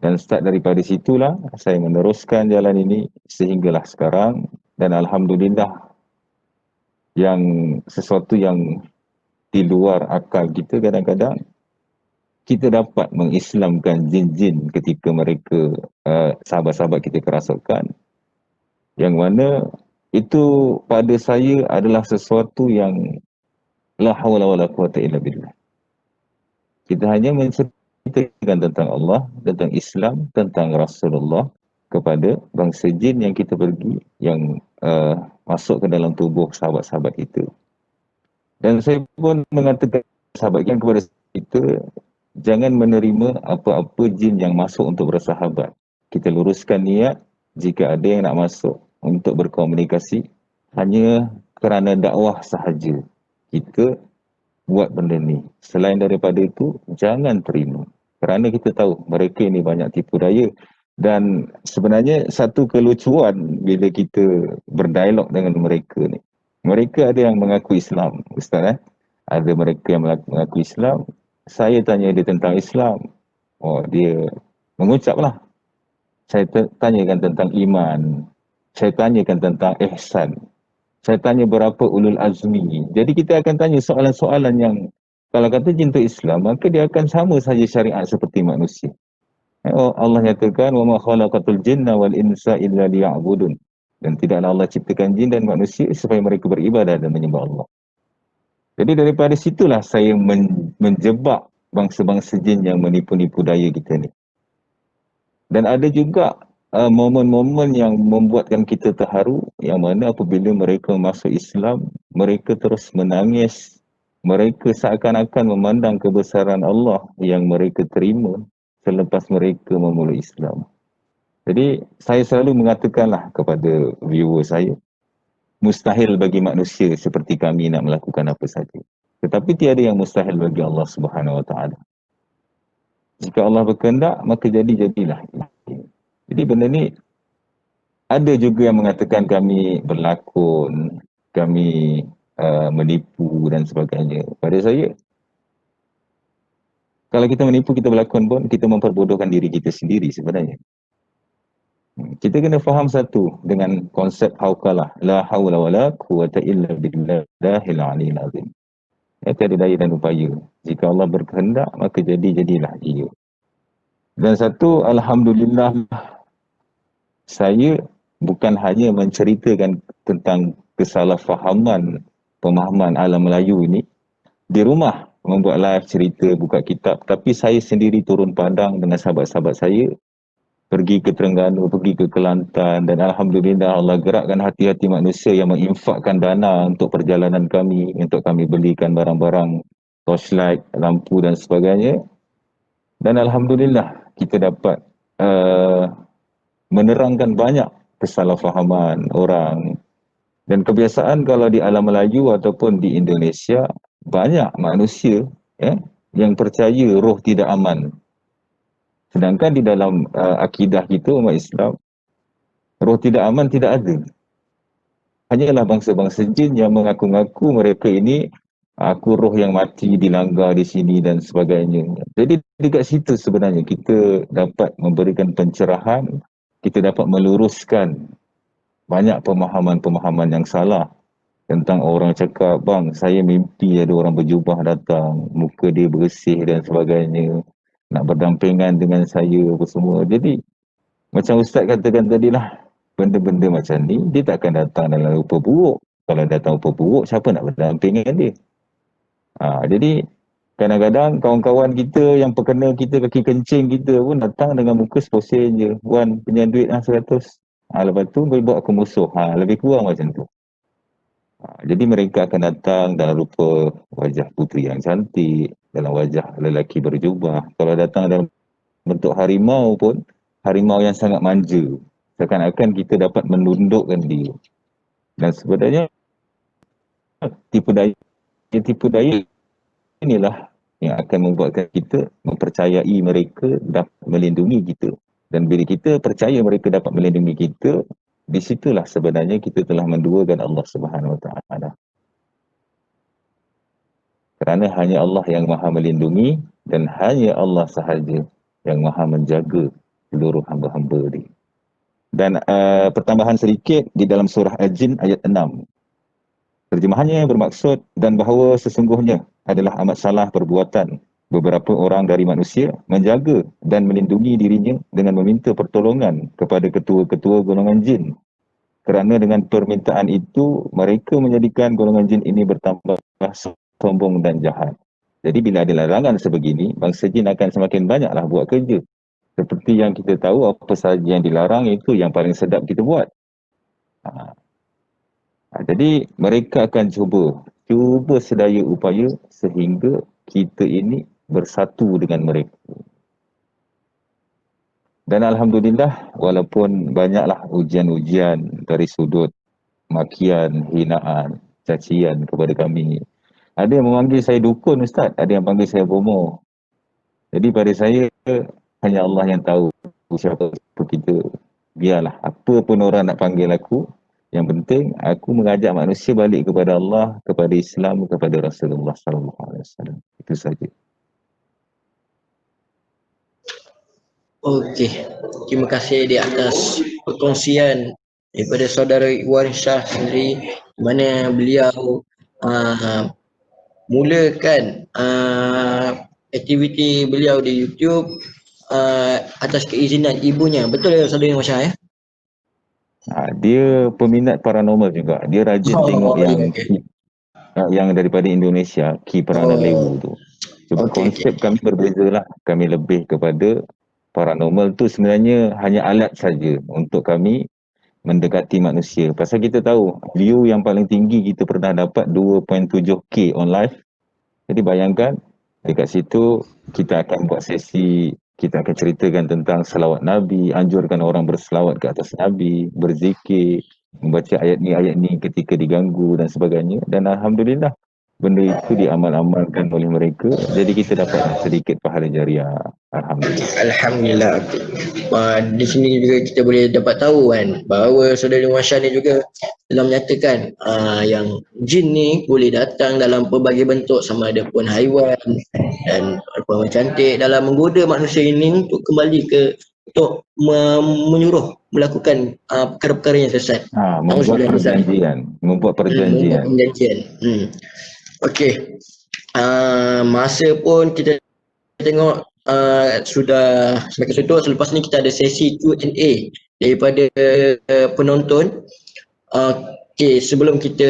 Dan start daripada situlah saya meneruskan jalan ini sehinggalah sekarang. Dan alhamdulillah, yang sesuatu yang di luar akal kita kadang-kadang, kita dapat mengislamkan jin-jin ketika mereka sahabat-sahabat kita kerasukan. Yang mana itu pada saya adalah sesuatu yang la hawla wala quwata illa billah. Kita hanya menceritakan tentang Allah, tentang Islam, tentang Rasulullah kepada bangsa jin yang kita pergi, yang masuk ke dalam tubuh sahabat-sahabat itu. Dan saya pun mengatakan sahabat yang kepada kita jangan menerima apa-apa jin yang masuk untuk bersahabat. Kita luruskan niat jika ada yang nak masuk untuk berkomunikasi hanya kerana dakwah sahaja. Kita buat benda ni. Selain daripada itu, jangan terima. Kerana kita tahu mereka ni banyak tipu daya. Dan sebenarnya satu kelucuan bila kita berdialog dengan mereka ni. Mereka ada yang mengaku Islam, Ustaz. Ada mereka yang mengaku Islam. Saya tanya dia tentang Islam. Oh, dia mengucaplah. Saya tanyakan tentang iman. Saya tanyakan tentang ihsan. Saya tanya berapa ulul azmi. Jadi kita akan tanya soalan-soalan yang kalau kata jin tu Islam, maka dia akan sama saja syariat seperti manusia. Oh, Allah nyatakan wa ma khalaqatul jinna wal insa illa liya'budun. Dan tidaklah Allah ciptakan jin dan manusia supaya mereka beribadah dan menyembah Allah. Jadi daripada situlah saya menjebak bangsa-bangsa jin yang menipu-nipu daya kita ni. Dan ada juga momen-momen yang membuatkan kita terharu yang mana apabila mereka masuk Islam, mereka terus menangis. Mereka seakan-akan memandang kebesaran Allah yang mereka terima selepas mereka memulai Islam. Jadi saya selalu mengatakanlah kepada viewer saya, mustahil bagi manusia seperti kami nak melakukan apa saja. Tetapi tiada yang mustahil bagi Allah Subhanahu Wa Taala. Jika Allah berkehendak, maka jadilah. Jadi benda ni ada juga yang mengatakan kami berlakon, kami menipu dan sebagainya. Pada saya, kalau kita menipu, kita berlakon pun, kita memperbodohkan diri kita sendiri sebenarnya. Kita kena faham satu dengan konsep haukalah. La hawla wa la quwata illa billahil aliyil azim. Tiada daya dan upaya. Jika Allah berkehendak, maka jadilah ia. Dan satu, alhamdulillah, saya bukan hanya menceritakan tentang kesalahfahaman pemahaman alam Melayu ini. Di rumah membuat live cerita, buka kitab. Tapi saya sendiri turun padang dengan sahabat-sahabat saya. Pergi ke Terengganu, pergi ke Kelantan. Dan alhamdulillah Allah gerakkan hati-hati manusia yang menginfakkan dana untuk perjalanan kami. Untuk kami belikan barang-barang, torchlight, lampu dan sebagainya. Dan alhamdulillah kita dapat menerangkan banyak kesalahfahaman orang. Dan kebiasaan kalau di alam Melayu ataupun di Indonesia, banyak manusia yang percaya roh tidak aman. Sedangkan di dalam akidah kita umat Islam, roh tidak aman tidak ada. Hanyalah bangsa-bangsa jin yang mengaku-ngaku mereka ini aku roh yang mati dilanggar di sini dan sebagainya. Jadi dekat situ sebenarnya kita dapat memberikan pencerahan, kita dapat meluruskan banyak pemahaman-pemahaman yang salah tentang orang cakap, bang saya mimpi ada orang berjubah datang, muka dia bersih dan sebagainya, nak berdampingan dengan saya apa semua. Jadi macam Ustaz katakan tadi lah, benda-benda macam ni dia takkan datang dalam rupa buruk. Kalau datang rupa buruk, siapa nak berdampingan dia? Jadi kadang-kadang kawan-kawan kita yang perkena kita kaki kencing kita pun datang dengan muka seposen je. Wan punya duit 100. Lepas tu boleh buat aku musuh. Lebih kurang macam tu. Jadi mereka akan datang dalam rupa wajah puteri yang cantik, dalam wajah lelaki berjubah. Kalau datang dalam bentuk harimau pun, harimau yang sangat manja. Seakan-akan kita dapat menundukkan dia. Dan sebenarnya tipu daya inilah yang akan membuatkan kita mempercayai mereka dapat melindungi kita. Dan bila kita percaya mereka dapat melindungi kita, di situlah sebenarnya kita telah menduakan Allah Subhanahu Wa Taala. Kerana hanya Allah yang Maha melindungi dan hanya Allah sahaja yang Maha menjaga seluruh hamba-hamba dia. Dan pertambahan sedikit di dalam surah Al-Jin ayat 6. Terjemahannya bermaksud dan bahawa sesungguhnya adalah amat salah perbuatan beberapa orang dari manusia menjaga dan melindungi dirinya dengan meminta pertolongan kepada ketua-ketua golongan jin. Kerana dengan permintaan itu, mereka menjadikan golongan jin ini bertambah sombong dan jahat. Jadi bila ada larangan sebegini, bangsa jin akan semakin banyaklah buat kerja. Seperti yang kita tahu, apa sahaja yang dilarang itu yang paling sedap kita buat. Jadi mereka akan cuba sedaya upaya sehingga kita ini bersatu dengan mereka. Dan Alhamdulillah, walaupun banyaklah ujian-ujian dari sudut makian, hinaan, cacian kepada kami. Ada yang memanggil saya dukun, Ustaz. Ada yang panggil saya bomoh. Jadi pada saya, hanya Allah yang tahu siapa kita. Biarlah, apa pun orang nak panggil aku, yang penting aku mengajak manusia balik kepada Allah, kepada Islam, kepada Rasulullah SAW. Itu saja. Okey, terima kasih di atas perkongsian daripada saudara Iwan Shah sendiri, di mana beliau mulakan aktiviti beliau di YouTube atas keizinan ibunya. Betul ya saudara Iwan Shah ya? Dia peminat paranormal juga. Dia rajin tengok yang daripada Indonesia, Ki Pranalewu tu. Cuma konsep kami berbeza lah. Kami lebih kepada paranormal tu sebenarnya hanya alat saja untuk kami mendekati manusia. Pasal kita tahu view yang paling tinggi kita pernah dapat 2.7K on live. Jadi bayangkan dekat situ kita akan buat sesi, kita akan ceritakan tentang selawat Nabi, anjurkan orang berselawat ke atas Nabi, berzikir, membaca ayat ni ketika diganggu dan sebagainya. Dan Alhamdulillah benda itu diamal-amalkan oleh mereka. Jadi kita dapat sedikit pahala jariah. Alhamdulillah. Alhamdulillah. Di sini juga kita boleh dapat tahu kan bahawa saudara Iwan Shah ni juga telah menyatakan yang jin ni boleh datang dalam pelbagai bentuk, sama ada pun haiwan dan perempuan cantik, dalam menggoda manusia ini untuk kembali untuk menyuruh melakukan perkara-perkara yang sesat. Membuat perjanjian. Membuat perjanjian. Okey. Masa pun kita tengok sudah semakin tutup. Selepas ni kita ada sesi Q&A daripada penonton. Okey, sebelum kita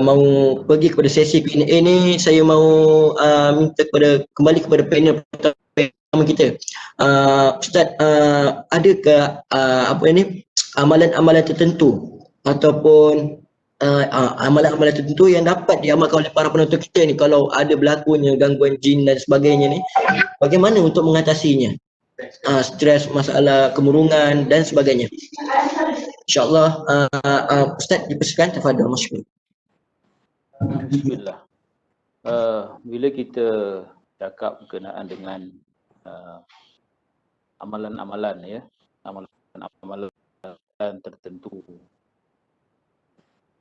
mau pergi kepada sesi Q&A ni, saya mau minta kembali kepada panel pertama kita. Ustaz, adakah amalan-amalan tertentu ataupun amalan-amalan tertentu yang dapat diamalkan oleh para penonton kita ni kalau ada berlakunya gangguan jin dan sebagainya ni, bagaimana untuk mengatasinya? Stres, masalah kemurungan dan sebagainya. InsyaAllah Ustaz dipersilakan, tafadhal masyaallah. Bismillah. Bila kita cakap berkenaan dengan amalan-amalan ya, amalan-amalan tertentu,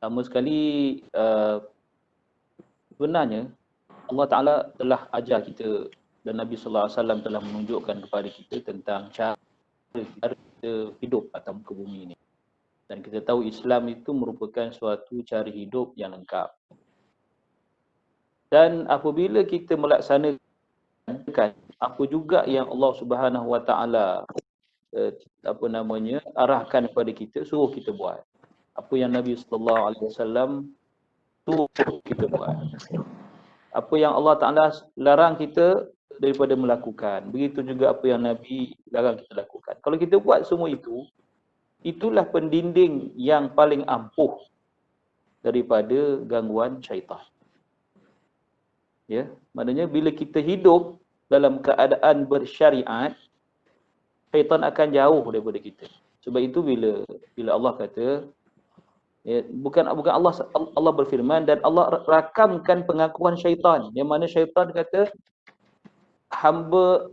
sama sekali sebenarnya Allah Ta'ala telah ajar kita dan Nabi Sallallahu Alaihi Wasallam telah menunjukkan kepada kita tentang cara kita hidup atas muka bumi ini. Dan kita tahu Islam itu merupakan suatu cara hidup yang lengkap. Dan apabila kita melaksanakan apa juga yang Allah Subhanahu Wa Ta'ala arahkan kepada kita, suruh kita buat. Apa yang Nabi Sallallahu Alaihi Wasallam suruh kita buat. Apa yang Allah Ta'ala larang kita daripada melakukan. Begitu juga apa yang Nabi larang kita lakukan. Kalau kita buat semua itu, itulah pendinding yang paling ampuh daripada gangguan syaitan. Ya, maknanya bila kita hidup dalam keadaan bersyariat, syaitan akan jauh daripada kita. Sebab itu bila Allah kata, ya, bukan Allah berfirman dan Allah rakamkan pengakuan syaitan, yang mana syaitan kata hamba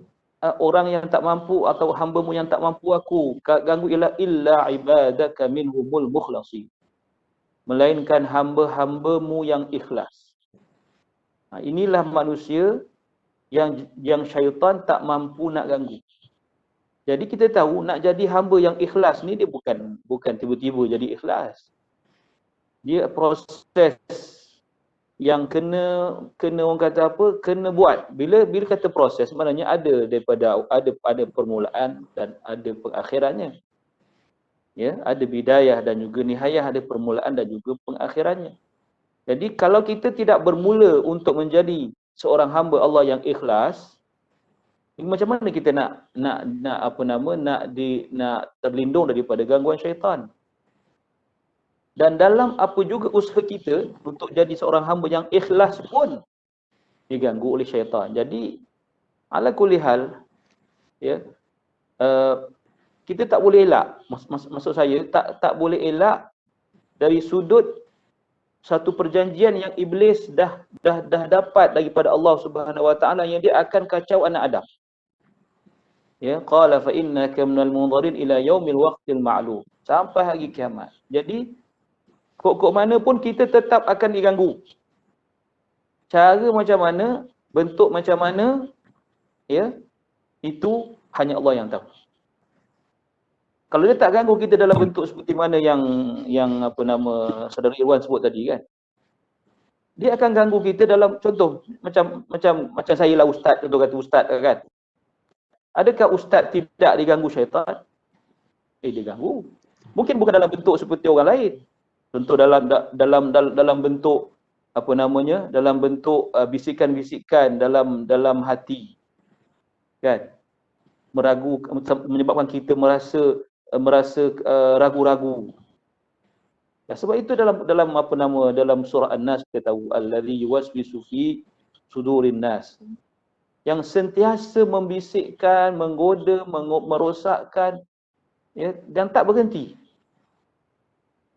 orang yang tak mampu atau hamba-Mu yang tak mampu aku ganggu illa ibadaka minhumul mukhlasin, melainkan hamba-hamba-Mu yang ikhlas. Inilah manusia yang syaitan tak mampu nak ganggu. Jadi kita tahu nak jadi hamba yang ikhlas ni dia bukan tiba-tiba jadi ikhlas. Dia proses yang kena orang kata apa, kena buat. Bila kata proses, maknanya ada permulaan dan ada pengakhirannya. Ya, ada bidayah dan juga nihayah, ada permulaan dan juga pengakhirannya. Jadi kalau kita tidak bermula untuk menjadi seorang hamba Allah yang ikhlas, macam mana kita nak terlindung daripada gangguan syaitan? Dan dalam apa juga usaha kita untuk jadi seorang hamba yang ikhlas pun, diganggu oleh syaitan. Jadi ala kulli hal, ya, kita tak boleh elak, maksud saya tak boleh elak dari sudut satu perjanjian yang iblis dah dapat daripada Allah Subhanahu Wa Taala, yang dia akan kacau anak Adam. Ya, qala fa innaka minal munzirin ila yaumil waqtil ma'lum, sampai hari kiamat. Jadi kok mana pun kita tetap akan diganggu. Cara macam mana, bentuk macam mana, ya, itu hanya Allah yang tahu. Kalau dia tak ganggu kita dalam bentuk seperti mana yang apa nama saudara Irwan sebut tadi kan, dia akan ganggu kita dalam contoh macam saya lah ustaz, contoh kata ustaz kan. Adakah ustaz tidak diganggu syaitan? Dia ganggu. Mungkin bukan dalam bentuk seperti orang lain. Contoh dalam bentuk apa namanya, dalam bentuk bisikan-bisikan dalam hati. Kan? Meragu, menyebabkan kita merasa ragu-ragu. Ya, sebab itu dalam apa nama, dalam surah An-Nas kita tahu allazi yuwaswisu fi sudurin nas, yang sentiasa membisikkan, menggoda, merosakkan, ya, dan tak berhenti.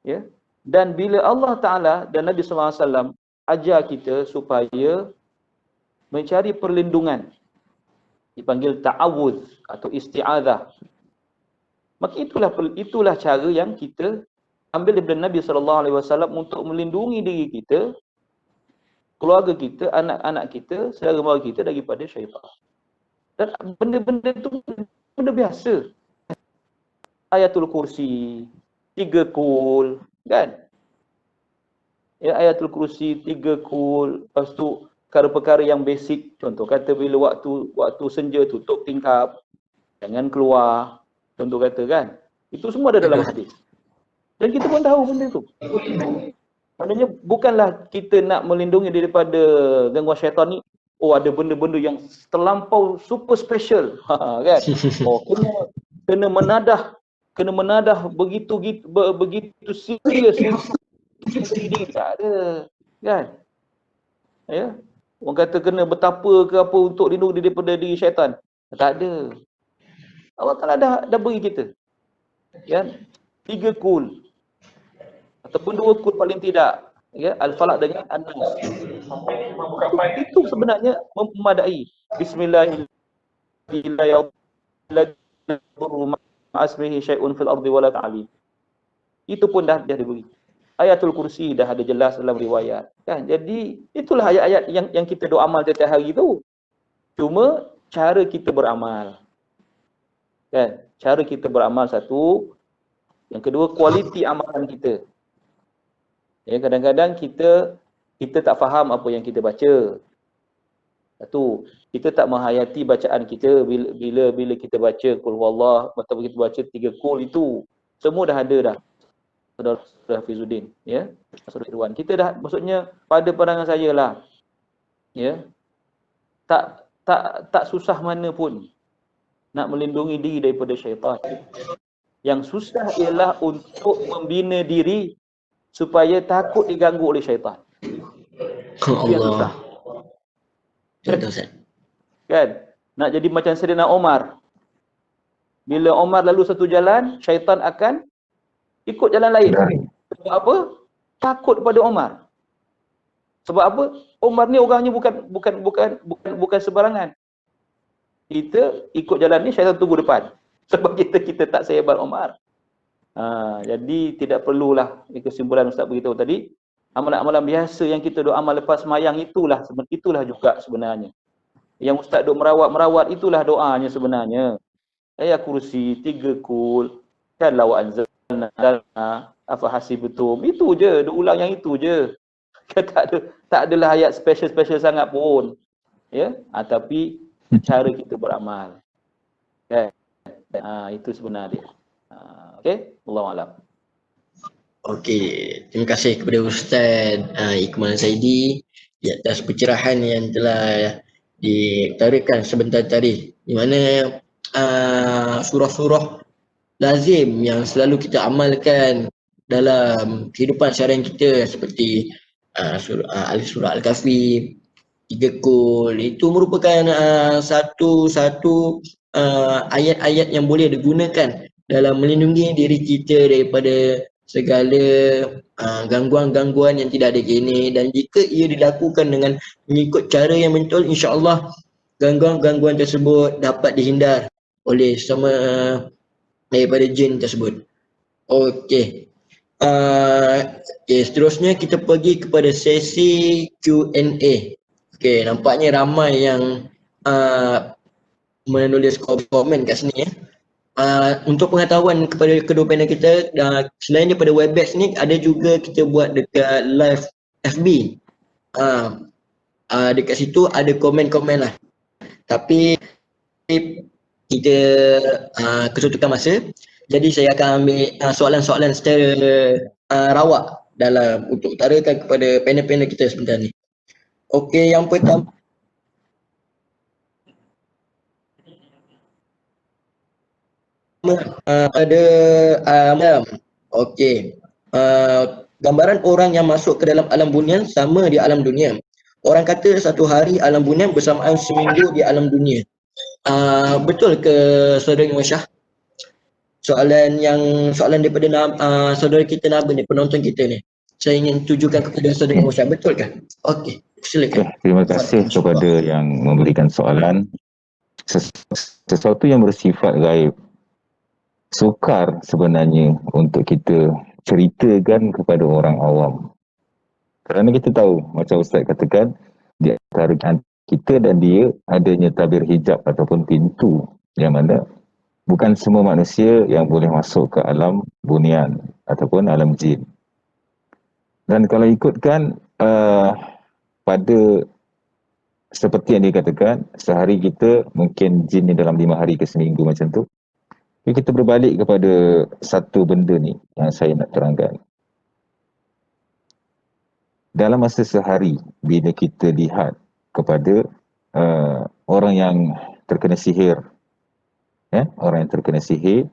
Ya. Dan bila Allah Taala dan Nabi sallallahu alaihi wasallam ajar kita supaya mencari perlindungan, dipanggil ta'awudz atau isti'adzah, maka itulah cara yang kita ambil daripada Nabi SAW untuk melindungi diri kita, keluarga kita, anak-anak kita, saudara mara kita daripada syaitan. Dan benda-benda itu benda biasa. Ayatul Kursi, 3 kul, kan? Ya, Ayatul Kursi, 3 kul, lepas tu perkara-perkara yang basic, contoh kata bila waktu senja tutup tingkap, jangan keluar, contoh kata kan. Itu semua ada dalam hadis. Dan kita pun tahu benda tu. Maknanya bukanlah kita nak melindungi daripada gangguan syaitan ni, oh ada benda-benda yang terlampau super special, kan? Oh kena menadah begitu serius, tak ada, kan? Ya. Orang kata kena betapa ke apa untuk lindung daripada diri syaitan. Tak ada. Allah Ta'ala dah beri kita, kan? 3 kul ataupun 2 kul paling tidak, ya, Al-Falaq dengan An-Nas. Itu sebenarnya memadai. Bismillahirrahmanirrahim. Itu pun dah diberi. Ayatul Kursi dah ada jelas dalam riwayat, kan? Jadi itulah ayat-ayat yang kita doa amal setiap hari tu. Cuma cara kita beramal, kan? Cara kita beramal satu, yang kedua kualiti amalan kita. Ya, kadang-kadang kita tak faham apa yang kita baca. Satu, kita tak menghayati bacaan kita bila kita baca qul huwallah, atau kita baca 3 qul itu. Semua dah ada dah. Saudara Hafizuddin, ya. Saudara Irwan. Kita dah, maksudnya pada pandangan saya lah, ya. Tak susah mana pun nak melindungi diri daripada syaitan. Yang susah ialah untuk membina diri supaya takut diganggu oleh syaitan. Allah. Betul, Ustaz. Kan? Nak jadi macam Saidina Omar. Bila Omar lalu satu jalan, syaitan akan ikut jalan lain. Sebab apa? Takut pada Omar. Sebab apa? Omar ni orangnya bukan sebarangan. Kita ikut jalan ni, syaitan tunggu depan. Sebab kita tak sehebat Omar. Jadi tidak perlulah, kesimpulan Ustaz beritahu tadi, amalan-amalan biasa yang kita doa amal lepas semayang itulah juga sebenarnya. Yang Ustaz duk merawat itulah doanya sebenarnya. Ayat Kursi, 3 kul, kan lawa anzalna afa hasibtum. Itu je, duk ulang yang itu je. Tak adalah ayat special sangat pun. Ya, tapi cara kita beramal. Kan? Itu sebenarnya. Okey, Allahu a'lam. Okey, terima kasih kepada Ustaz Ikmal Saidi di atas pencerahan yang telah diutarakan sebentar tadi, di mana surah-surah lazim yang selalu kita amalkan dalam kehidupan seharian kita seperti surah Al-Kahfi, 3 kul. Itu merupakan satu ayat-ayat yang boleh digunakan dalam melindungi diri kita daripada segala gangguan-gangguan yang tidak ada gini, dan jika ia dilakukan dengan mengikut cara yang betul, insya-Allah gangguan-gangguan tersebut dapat dihindar oleh sama daripada jin tersebut. Okey. Seterusnya kita pergi kepada sesi Q&A. Okey, nampaknya ramai yang menulis komen kat sini ya. Untuk pengetahuan kepada kedua panel kita, selain daripada Webex ni, ada juga kita buat dekat live FB. Dekat situ ada komen-komen lah. Tapi kita kesutukan masa, jadi saya akan ambil soalan-soalan secara rawak dalam untuk utarakan kepada panel-panel kita sebentar ni. Okey, yang pertama ada Madam. Okey. Gambaran orang yang masuk ke dalam alam bunian sama di alam dunia. Orang kata satu hari alam bunian bersamaan seminggu di alam dunia. Betul ke Saudara Imam Syah? Soalan daripada saudara kita Naba ni, penonton kita ni. Saya ingin tujukan kepada Saudara Imam Syah, betul kan? Okey, silakan. Terima kasih kepada yang memberikan soalan. Sesuatu yang bersifat gaib sukar sebenarnya untuk kita ceritakan kepada orang awam. Kerana kita tahu, macam Ustaz katakan, di antara kita dan dia adanya tabir hijab ataupun pintu yang mana bukan semua manusia yang boleh masuk ke alam bunian ataupun alam jin. Dan kalau ikutkan pada seperti yang dikatakan, sehari kita mungkin jin ni dalam 5 hari ke seminggu macam tu. Jadi kita berbalik kepada satu benda ni yang saya nak terangkan. Dalam masa sehari, bila kita lihat kepada orang yang terkena sihir, orang yang terkena sihir,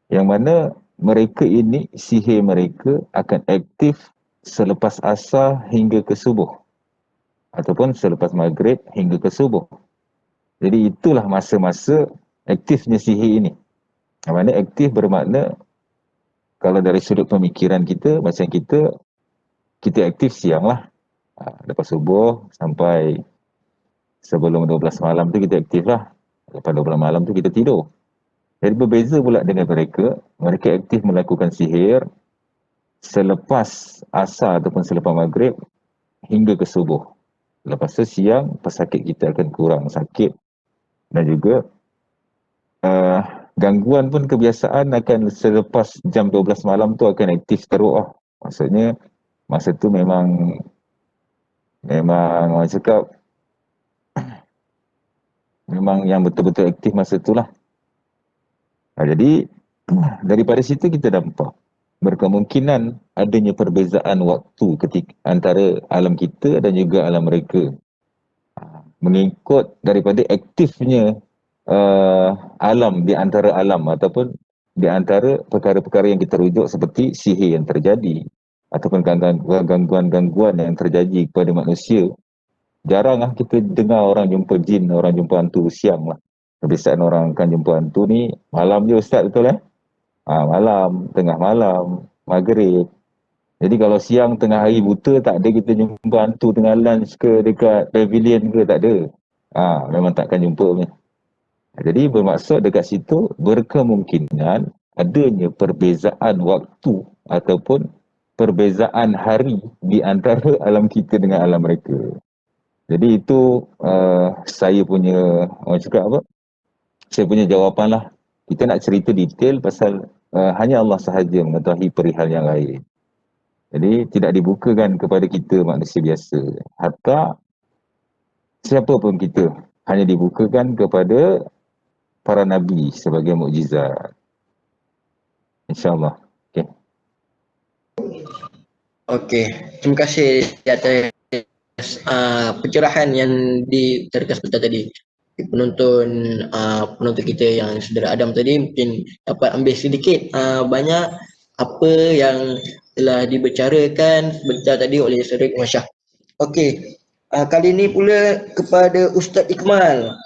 yang mana mereka ini, sihir mereka akan aktif selepas asar hingga ke subuh, ataupun selepas maghrib hingga ke subuh. Jadi itulah masa-masa aktifnya sihir ini. Yang mana aktif bermakna, kalau dari sudut pemikiran kita, macam kita aktif siang lah. Lepas subuh sampai sebelum 12 malam tu kita aktif lah. Lepas 12 malam tu kita tidur. Jadi berbeza pula dengan mereka aktif melakukan sihir selepas asar ataupun selepas maghrib hingga ke subuh. Lepas tu siang, pesakit kita akan kurang sakit. Dan juga gangguan pun kebiasaan akan selepas jam 12 malam tu akan aktif teruk lah. Maksudnya masa tu memang orang cakap memang yang betul-betul aktif masa tu lah. Jadi daripada situ kita nampak berkemungkinan adanya perbezaan waktu ketika antara alam kita dan juga alam mereka. Mengikut daripada aktifnya alam di antara alam ataupun di antara perkara-perkara yang kita rujuk seperti sihir yang terjadi ataupun gangguan-gangguan yang terjadi kepada manusia. Jarang lah kita dengar orang jumpa jin, orang jumpa hantu siang lah. Kebiasaan orang akan jumpa hantu ni malam je Ustaz, betul malam, tengah malam, maghrib. Jadi kalau siang tengah hari buta tak ada kita jumpa hantu tengah lunch ke dekat pavilion ke, tak ada. Memang takkan jumpa punya. Jadi bermaksud dekat situ berkemungkinan adanya perbezaan waktu ataupun perbezaan hari di antara alam kita dengan alam mereka. Jadi itu saya punya, orang cakap apa? Saya punya jawapan lah. Kita nak cerita detail pasal hanya Allah sahaja mengetahui perihal yang lain. Jadi tidak dibukakan kepada kita manusia biasa. Hatta siapa pun kita, hanya dibukakan kepada para nabi sebagai mukjizat. InsyaAllah. Okey, terima kasih atas pencerahan yang diutarakan sebentar tadi. Penonton kita yang saudara Adam tadi mungkin dapat ambil sedikit banyak apa yang telah dibicarakan sebentar tadi oleh Saudara Imam Syah. Okey. Kali ni pula kepada Ustaz Ikmal.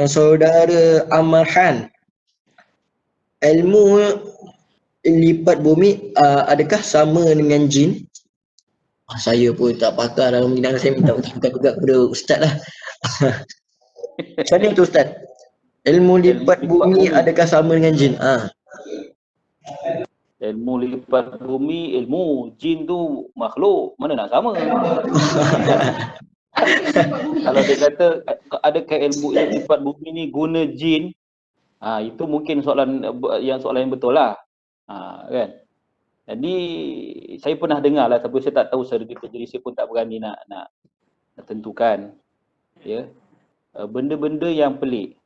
Saudara Amarhan. Ilmu lipat bumi adakah sama dengan jin? Saya pun tak pakar dalam bidang, saya minta pegang kepada Ustaz lah. Macam mana tu Ustaz? Ilmu lipat bumi adakah sama dengan jin? Ilmu lipat bumi, ilmu jin tu makhluk, mana nak sama? Kalau dia kata adakah ilmu lipat bumi ni guna jin, itu mungkin soalan yang betul lah. Kan? Jadi saya pernah dengar lah, tapi saya tak tahu secara detail, jadi saya pun tak berani nak tentukan. Ya. Benda-benda yang pelik.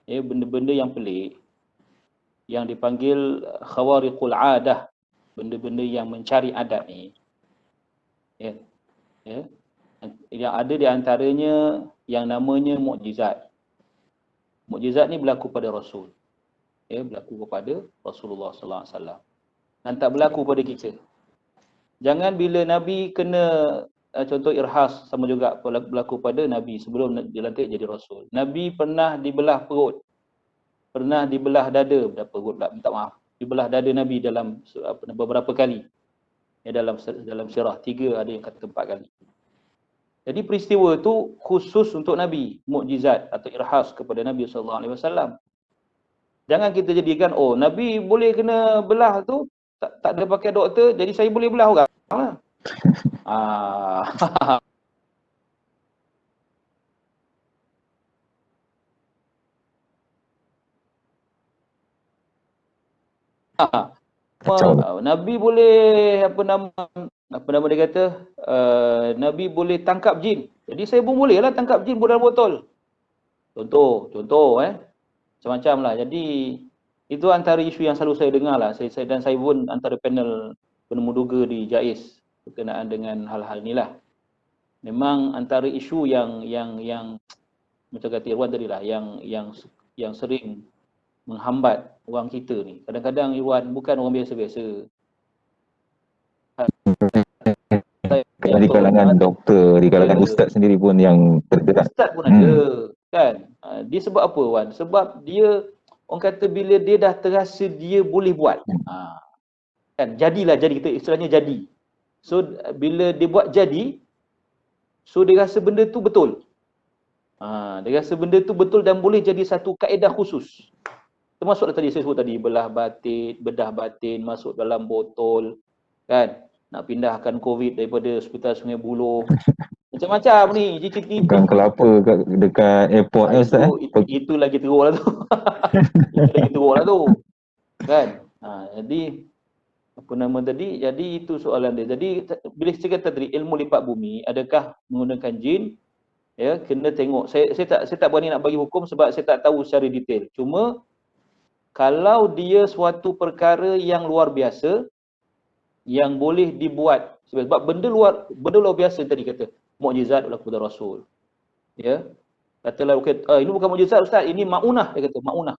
Ya, benda-benda yang pelik yang dipanggil khawariqul adah, benda-benda yang mencari adat ni. Ya. Ya. Yang ada di antaranya yang namanya mukjizat. Mukjizat ni berlaku pada Rasul. Ya, berlaku kepada Rasulullah sallallahu alaihi wasallam. Dan tak berlaku pada kita. Jangan bila Nabi kena contoh irhas, sama juga berlaku pada Nabi sebelum dilantik jadi Rasul. Nabi pernah dibelah perut, pernah dibelah dada, minta maaf, dibelah dada Nabi dalam beberapa kali. Ya, dalam sirah 3 ada yang kata 4 kali. Jadi peristiwa tu khusus untuk Nabi, mukjizat atau irhas kepada Nabi SAW. Jangan kita jadikan, Nabi boleh kena belah tu, tak ada pakai doktor, jadi saya boleh belah orang lah. Nabi boleh apa nama dia kata, Nabi boleh tangkap jin, jadi saya pun boleh lah tangkap jin dalam botol. Contoh macam-macam lah. Jadi itu antara isu yang selalu saya dengar lah. Saya pun antara panel penemu duga di JAIS berkenaan dengan hal-hal inilah. Memang antara isu yang macam kata Irwan tadi lah, yang sering menghambat orang kita ni. Kadang-kadang Irwan bukan orang biasa-biasa. Di kalangan doktor, di kalangan ustaz sendiri pun yang tergerak. Ustaz pun ada, kan? Dia sebab apa, Wan? Sebab dia, orang kata bila dia dah terasa dia boleh buat, kan? Jadi kita istilahnya jadi. So bila dia buat jadi, so dia rasa benda tu betul. Dia rasa benda tu betul dan boleh jadi satu kaedah khusus. Termasuklah tadi saya sebut tadi, bedah batin masuk dalam botol, kan? Nak pindahkan COVID daripada Hospital Sungai Buloh. Macam-macam ni, cita-cita. Bukan kelapa dekat airport ni Ustaz. Itu lagi teruk lah tu. Itu lagi teruk lah tu. Kan? Jadi, apa nama tadi? Jadi itu soalan dia. Jadi, bila saya kata tadi, ilmu lipat bumi, adakah menggunakan jin? Ya, kena tengok. Saya tak berani nak bagi hukum sebab saya tak tahu secara detail. Cuma, kalau dia suatu perkara yang luar biasa, yang boleh dibuat, sebab benda luar biasa tadi kata, mukjizat berlaku pada Rasul. Ya. Katalah ini bukan mukjizat Ustaz, ini maunah, dia kata maunah.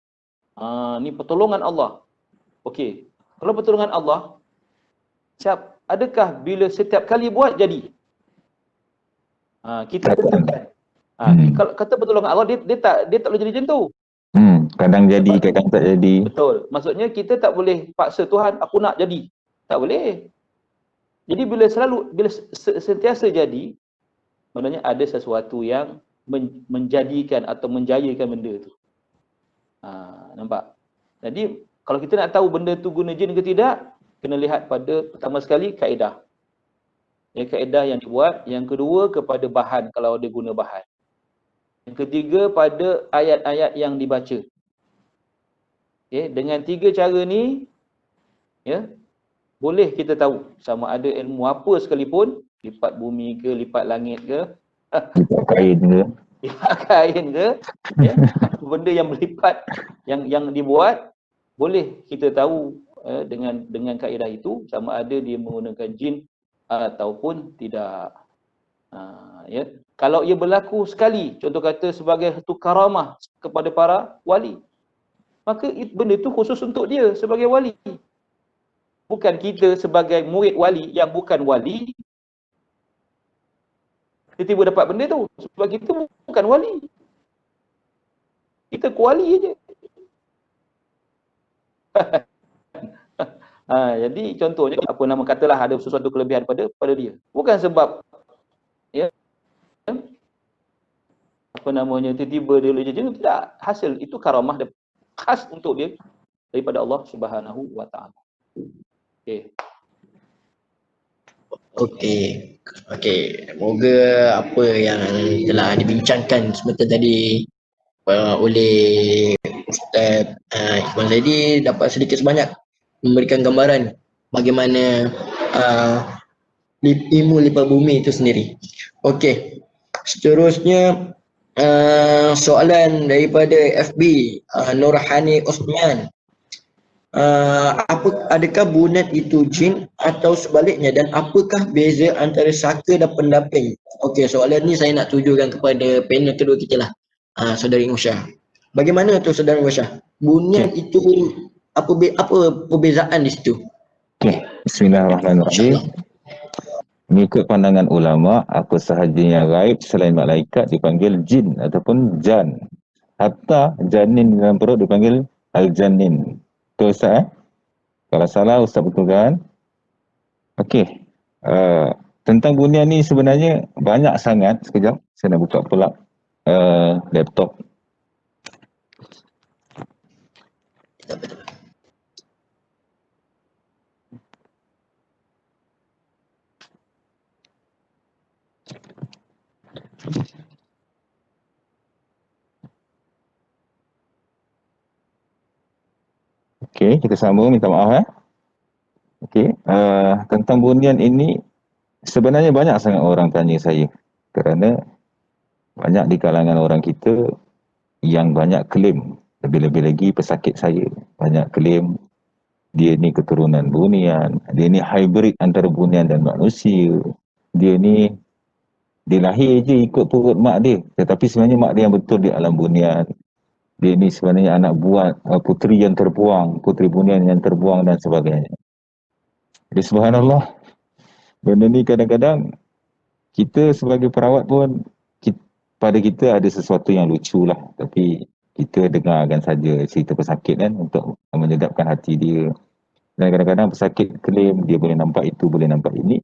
Ni pertolongan Allah. Okey. Kalau pertolongan Allah, adakah bila setiap kali buat jadi? Kita tentukan. Kalau kata pertolongan Allah, dia tak boleh jadi macam tu. Kadang jadi, kadang tak jadi. Betul. Maksudnya kita tak boleh paksa Tuhan, aku nak jadi. Tak boleh. Jadi bila sentiasa jadi, maknanya ada sesuatu yang menjadikan atau menjayakan benda tu. Nampak? Jadi kalau kita nak tahu benda tu guna jin ke tidak, kena lihat pada pertama sekali kaedah. Kaedah yang dibuat. Yang kedua kepada bahan, kalau ada guna bahan. Yang ketiga pada ayat-ayat yang dibaca. Dengan 3 cara ni, boleh kita tahu sama ada ilmu apa sekalipun, lipat bumi ke, lipat langit ke, lipat kain ke, benda yang berlipat yang dibuat, boleh kita tahu dengan kaedah itu sama ada dia menggunakan jin ataupun tidak. Kalau ia berlaku sekali, contoh kata sebagai satu karamah kepada para wali, maka benda itu khusus untuk dia sebagai wali. Bukan kita sebagai murid wali yang bukan wali, tiba-tiba dapat benda tu. Sebab kita bukan wali. Kita kuali aje. Jadi contohnya apa nama katalah ada sesuatu kelebihan pada dia. Bukan sebab ya apa namanya tiba-tiba dia boleh jadi tidak. Hasil itu karamah khas untuk dia daripada Allah Subhanahu wa taala. Okey. Okey. Moga apa yang telah dibincangkan sebentar tadi oleh Ustaz Ikhwan Zaidi dapat sedikit sebanyak memberikan gambaran bagaimana ilmu lipat bumi itu sendiri. Okey. Seterusnya soalan daripada FB Nurhani Osman. Adakah bunat itu jin atau sebaliknya dan apakah beza antara saka dan pendamping? Okey, soalan ni saya nak tujukan kepada panel kedua kita lah. Saudari Musya. Bagaimana tu saudari Musya? Bunat itu apa perbezaan di situ? Okey, bismillahirrahmanirrahim. Mengikut pandangan ulama, apa sahaja yang gaib selain malaikat dipanggil jin ataupun jan. Hatta janin dalam perut dipanggil al-janin. Betul Ustaz Kalau salah Ustaz betulkan. Okey. Tentang bunian ni sebenarnya banyak sangat. Sekejap, saya nak buka pula laptop. Okey, kita sambung, minta maaf Okey, tentang bunian ini sebenarnya banyak sangat orang tanya saya kerana banyak di kalangan orang kita yang banyak klaim, lebih-lebih lagi pesakit saya banyak klaim dia ni keturunan bunian, dia ni hybrid antara bunian dan manusia, dia ni dia lahir je ikut perut mak dia, tetapi sebenarnya mak dia yang betul di alam bunian. Dia ni sebenarnya anak buah puteri yang terbuang, puteri bunian yang terbuang dan sebagainya. Jadi subhanallah, benda ni kadang-kadang kita sebagai perawat pun pada kita ada sesuatu yang lucu lah, tapi kita dengarkan saja cerita pesakit kan untuk menyedapkan hati dia. Dan kadang-kadang pesakit klaim dia boleh nampak itu, boleh nampak ini.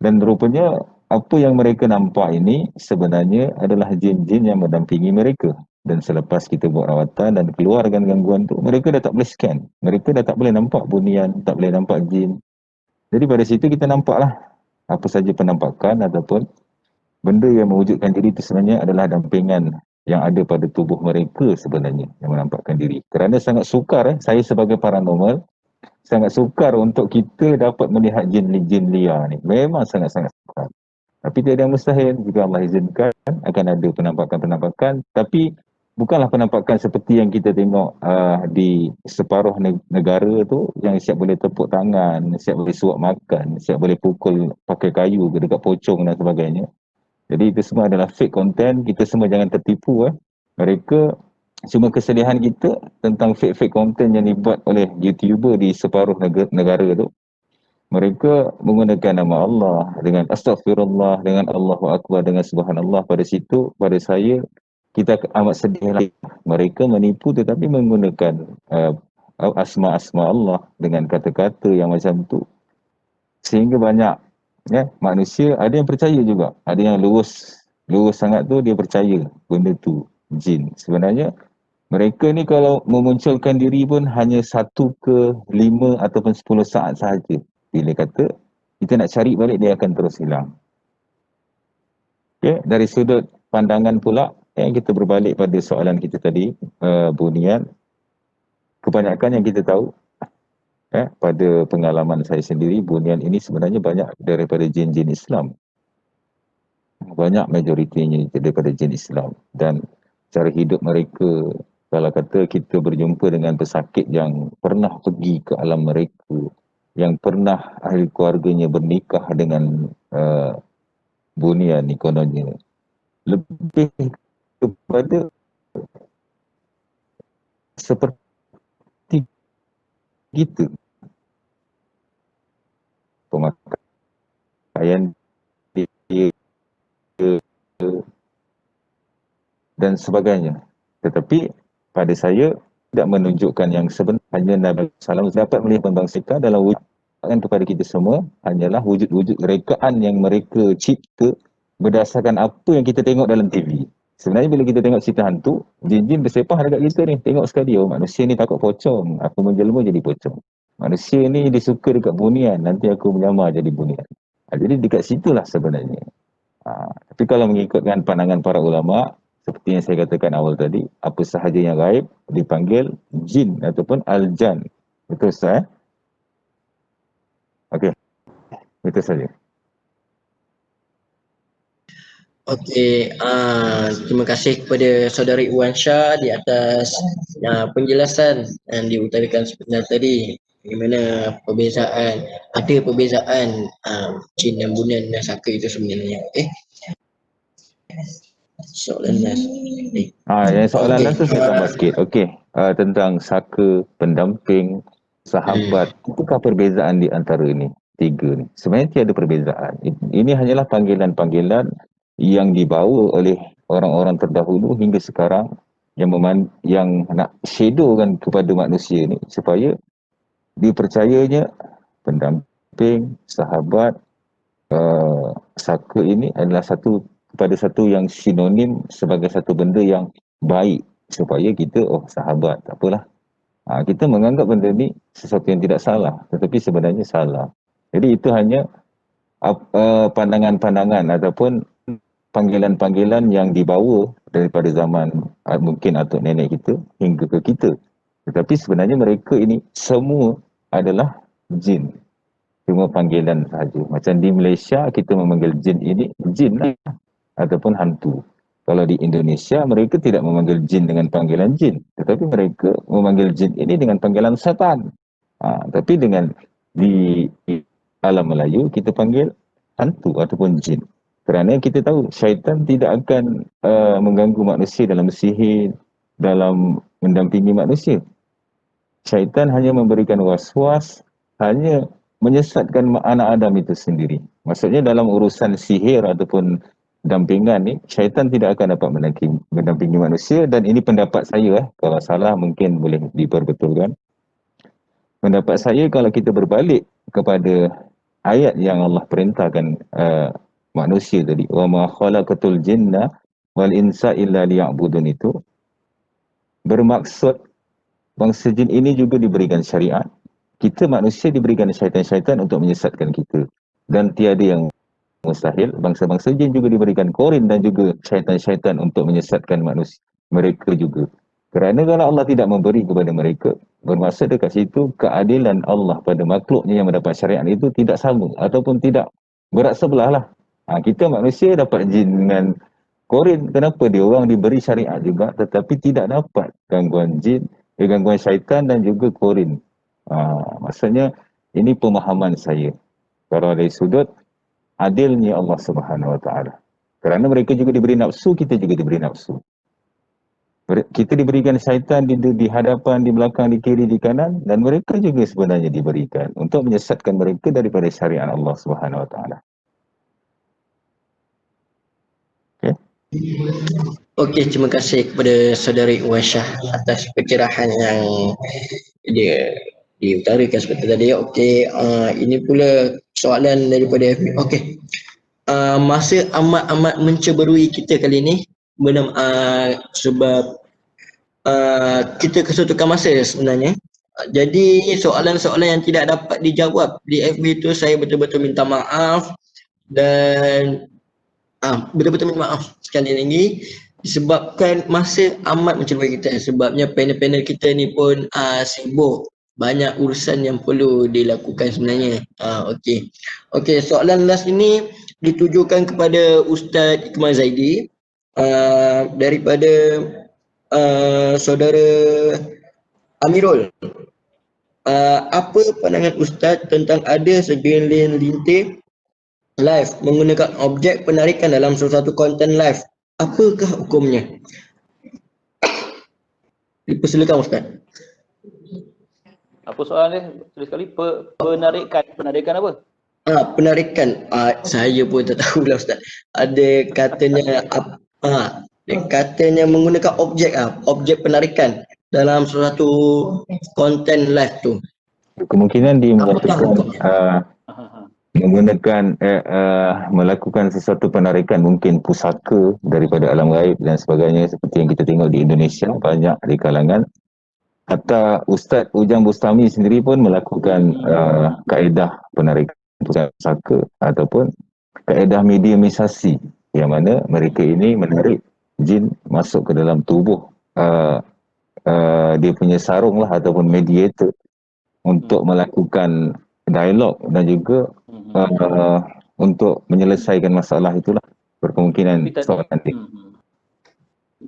Dan rupanya apa yang mereka nampak ini sebenarnya adalah jin-jin yang mendampingi mereka. Dan selepas kita buat rawatan dan keluarkan gangguan tu, mereka dah tak boleh scan. Mereka dah tak boleh nampak bunian, tak boleh nampak jin. Jadi pada situ kita nampaklah apa saja penampakan ataupun benda yang mewujudkan diri itu sebenarnya adalah dampingan yang ada pada tubuh mereka sebenarnya yang menampakkan diri. Kerana sangat sukar saya sebagai paranormal sangat sukar untuk kita dapat melihat jin liar ni. Memang sangat-sangat sukar. Tapi tiada yang mustahil jika Allah izinkan akan ada penampakan-penampakan, tapi bukanlah penampakan seperti yang kita tengok di separuh negara tu yang siap boleh tepuk tangan, siap boleh suap makan, siap boleh pukul pakai kayu ke dekat pocong dan sebagainya. Jadi itu semua adalah fake content, kita semua jangan tertipu Mereka cuma kesedihan kita tentang fake-fake content yang dibuat oleh YouTuber di separuh negara tu. Mereka menggunakan nama Allah dengan astagfirullah, dengan Allahu Akbar, dengan subhanallah. Pada situ, pada saya, kita amat sedih lagi. Mereka menipu tetapi menggunakan asma-asma Allah dengan kata-kata yang macam tu. Sehingga banyak manusia, ada yang percaya juga. Ada yang lurus sangat tu, dia percaya benda tu jin. Sebenarnya, mereka ni kalau memunculkan diri pun hanya 1 ke 5 ataupun 10 saat sahaja. Bila kata kita nak cari balik, dia akan terus hilang. Okay, dari sudut pandangan pula, kita berbalik pada soalan kita tadi, bunian. Kebanyakan yang kita tahu, pada pengalaman saya sendiri, bunian ini sebenarnya banyak daripada jin-jin Islam. Banyak majoritinya daripada jin Islam. Dan cara hidup mereka, kalau kata kita berjumpa dengan pesakit yang pernah pergi ke alam mereka, yang pernah ahli keluarganya bernikah dengan bunian ni kononnya, lebih kepada seperti kita. Pemakaian dia, dan sebagainya. Tetapi pada saya tidak menunjukkan yang sebenar. Hanya Nabi SAW dapat melihat bangsa kita dalam wujud kepada kita semua hanyalah wujud-wujud rekaan yang mereka cipta berdasarkan apa yang kita tengok dalam TV. Sebenarnya bila kita tengok cerita hantu, jin-jin bersepah dekat kita ni. Tengok sekali, oh manusia ni takut pocong, aku menjelma jadi pocong. Manusia ni dia suka dekat bunian, nanti aku menyamar jadi bunian. Jadi dekat situlah sebenarnya. Tapi kalau mengikutkan pandangan para ulama, seperti yang saya katakan awal tadi, apa sahaja yang gaib dipanggil jin ataupun al-jan. Betul Ustaz? Okey. Itu saja. Okey, terima kasih kepada saudari Wan Syah di atas penjelasan yang diutarakan sebentar tadi. Bagaimana ada perbezaan jin dan bunian dan saka itu sebenarnya. Soalan last. Yang soalan Okey, last tu saya tambah sikit. Okey, tentang saka, pendamping, sahabat. Apakah perbezaan di antara ini? Tiga ni. Sebenarnya tiada perbezaan. Ini hanyalah panggilan-panggilan yang dibawa oleh orang-orang terdahulu hingga sekarang yang nak shadowkan kepada manusia ni supaya dipercayanya pendamping, sahabat, saka ini adalah satu yang sinonim sebagai satu benda yang baik supaya kita sahabat, tak apalah. Kita menganggap benda ni sesuatu yang tidak salah, tetapi sebenarnya salah. Jadi itu hanya pandangan-pandangan ataupun panggilan-panggilan yang dibawa daripada zaman mungkin atuk nenek kita hingga ke kita. Tetapi sebenarnya mereka ini semua adalah jin. Cuma panggilan sahaja. Macam di Malaysia kita memanggil jin ini jin lah ataupun hantu. Kalau di Indonesia mereka tidak memanggil jin dengan panggilan jin, tetapi mereka memanggil jin ini dengan panggilan setan. Tapi di alam Melayu kita panggil hantu ataupun jin. Kerana kita tahu syaitan tidak akan mengganggu manusia dalam sihir, dalam mendampingi manusia. Syaitan hanya memberikan was-was, hanya menyesatkan anak Adam itu sendiri. Maksudnya dalam urusan sihir ataupun dampingan ni, syaitan tidak akan dapat mendampingi manusia, dan ini pendapat saya. Kalau salah mungkin boleh diperbetulkan. Pendapat saya, kalau kita berbalik kepada ayat yang Allah perintahkan manusia tadi, wa ma khalaqatul jinna wal insa illa liya'budun, itu bermaksud bangsa jin ini juga diberikan syariat. Kita manusia diberikan syaitan-syaitan untuk menyesatkan kita, dan tiada yang mustahil bangsa-bangsa jin juga diberikan korin dan juga syaitan-syaitan untuk menyesatkan manusia mereka juga. Kerana kalau Allah tidak memberi kepada mereka, bermaksud dekat situ keadilan Allah pada makhluknya yang mendapat syariat itu tidak sama ataupun tidak berat sebelah lah. Kita manusia dapat jin dengan korin, kenapa dia orang diberi syariat juga tetapi tidak dapat gangguan jin, gangguan syaitan dan juga korin. Maksudnya ini pemahaman saya. Kalau dari sudut adilnya Allah Subhanahu Wa Taala. Kerana mereka juga diberi nafsu, kita juga diberi nafsu. Kita diberikan syaitan di hadapan, di belakang, di kiri, di kanan, dan mereka juga sebenarnya diberikan untuk menyesatkan mereka daripada syariat Allah Subhanahu Wa Taala. Okey, terima kasih kepada saudari Wan Syah atas pencerahan yang dia diutarakan seperti tadi. Okey, ini pula soalan daripada FB. Okey. Masa amat-amat menceberui kita kali ni sebab kita kesetukan masa sebenarnya. Jadi soalan-soalan yang tidak dapat dijawab di FB tu saya betul-betul minta maaf, dan betul-betul minta maaf sekali lagi disebabkan masa amat menceberui kita. Sebabnya panel-panel kita ni pun sibuk, banyak urusan yang perlu dilakukan sebenarnya. Okey, soalan last ini ditujukan kepada Ustaz Ikmal Zaidi daripada saudara Amirul. Apa pandangan Ustaz tentang ada segelintir lintir live menggunakan objek penarikan dalam sesuatu konten live? Apakah hukumnya? Dipersilakan Ustaz. Apa soalan dia? Tulis sekali. Penarikan apa? Penarikan. Saya pun tak tahulah Ustaz. Ada katanya Dia katanya menggunakan objek penarikan dalam suatu konten live tu. Kemungkinan dia Apakah melakukan hukumnya? melakukan sesuatu penarikan, mungkin pusaka daripada alam gaib dan sebagainya, seperti yang kita tengok di Indonesia banyak di kalangan. Hatta Ustaz Ujang Bustami sendiri pun melakukan kaedah penarikan pusaka ataupun kaedah mediumisasi, yang mana mereka ini menarik jin masuk ke dalam tubuh dia punya sarung lah ataupun mediator untuk melakukan dialog dan juga untuk menyelesaikan masalah itulah. Berkemungkinan soalan dia.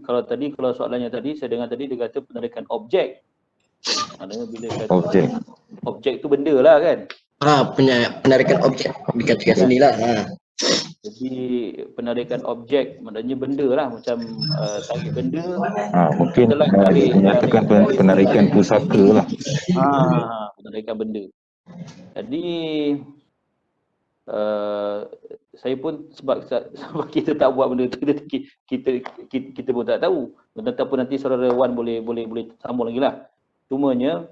Kalau soalannya tadi, saya dengar tadi dia kata penarikan objek. Maknanya bila kata objek tu benda lah kan. Penarikan objek dikatakan sini lah. Jadi penarikan objek maknanya benda lah, macam tarik benda. Mungkin menyatakan penarikan pusaka lah. Penarikan benda. Jadi saya pun sebab kita tak buat benda tu, kita pun tak tahu. Tetapi nanti saudara Wan boleh sambung lagi lah. Cumanya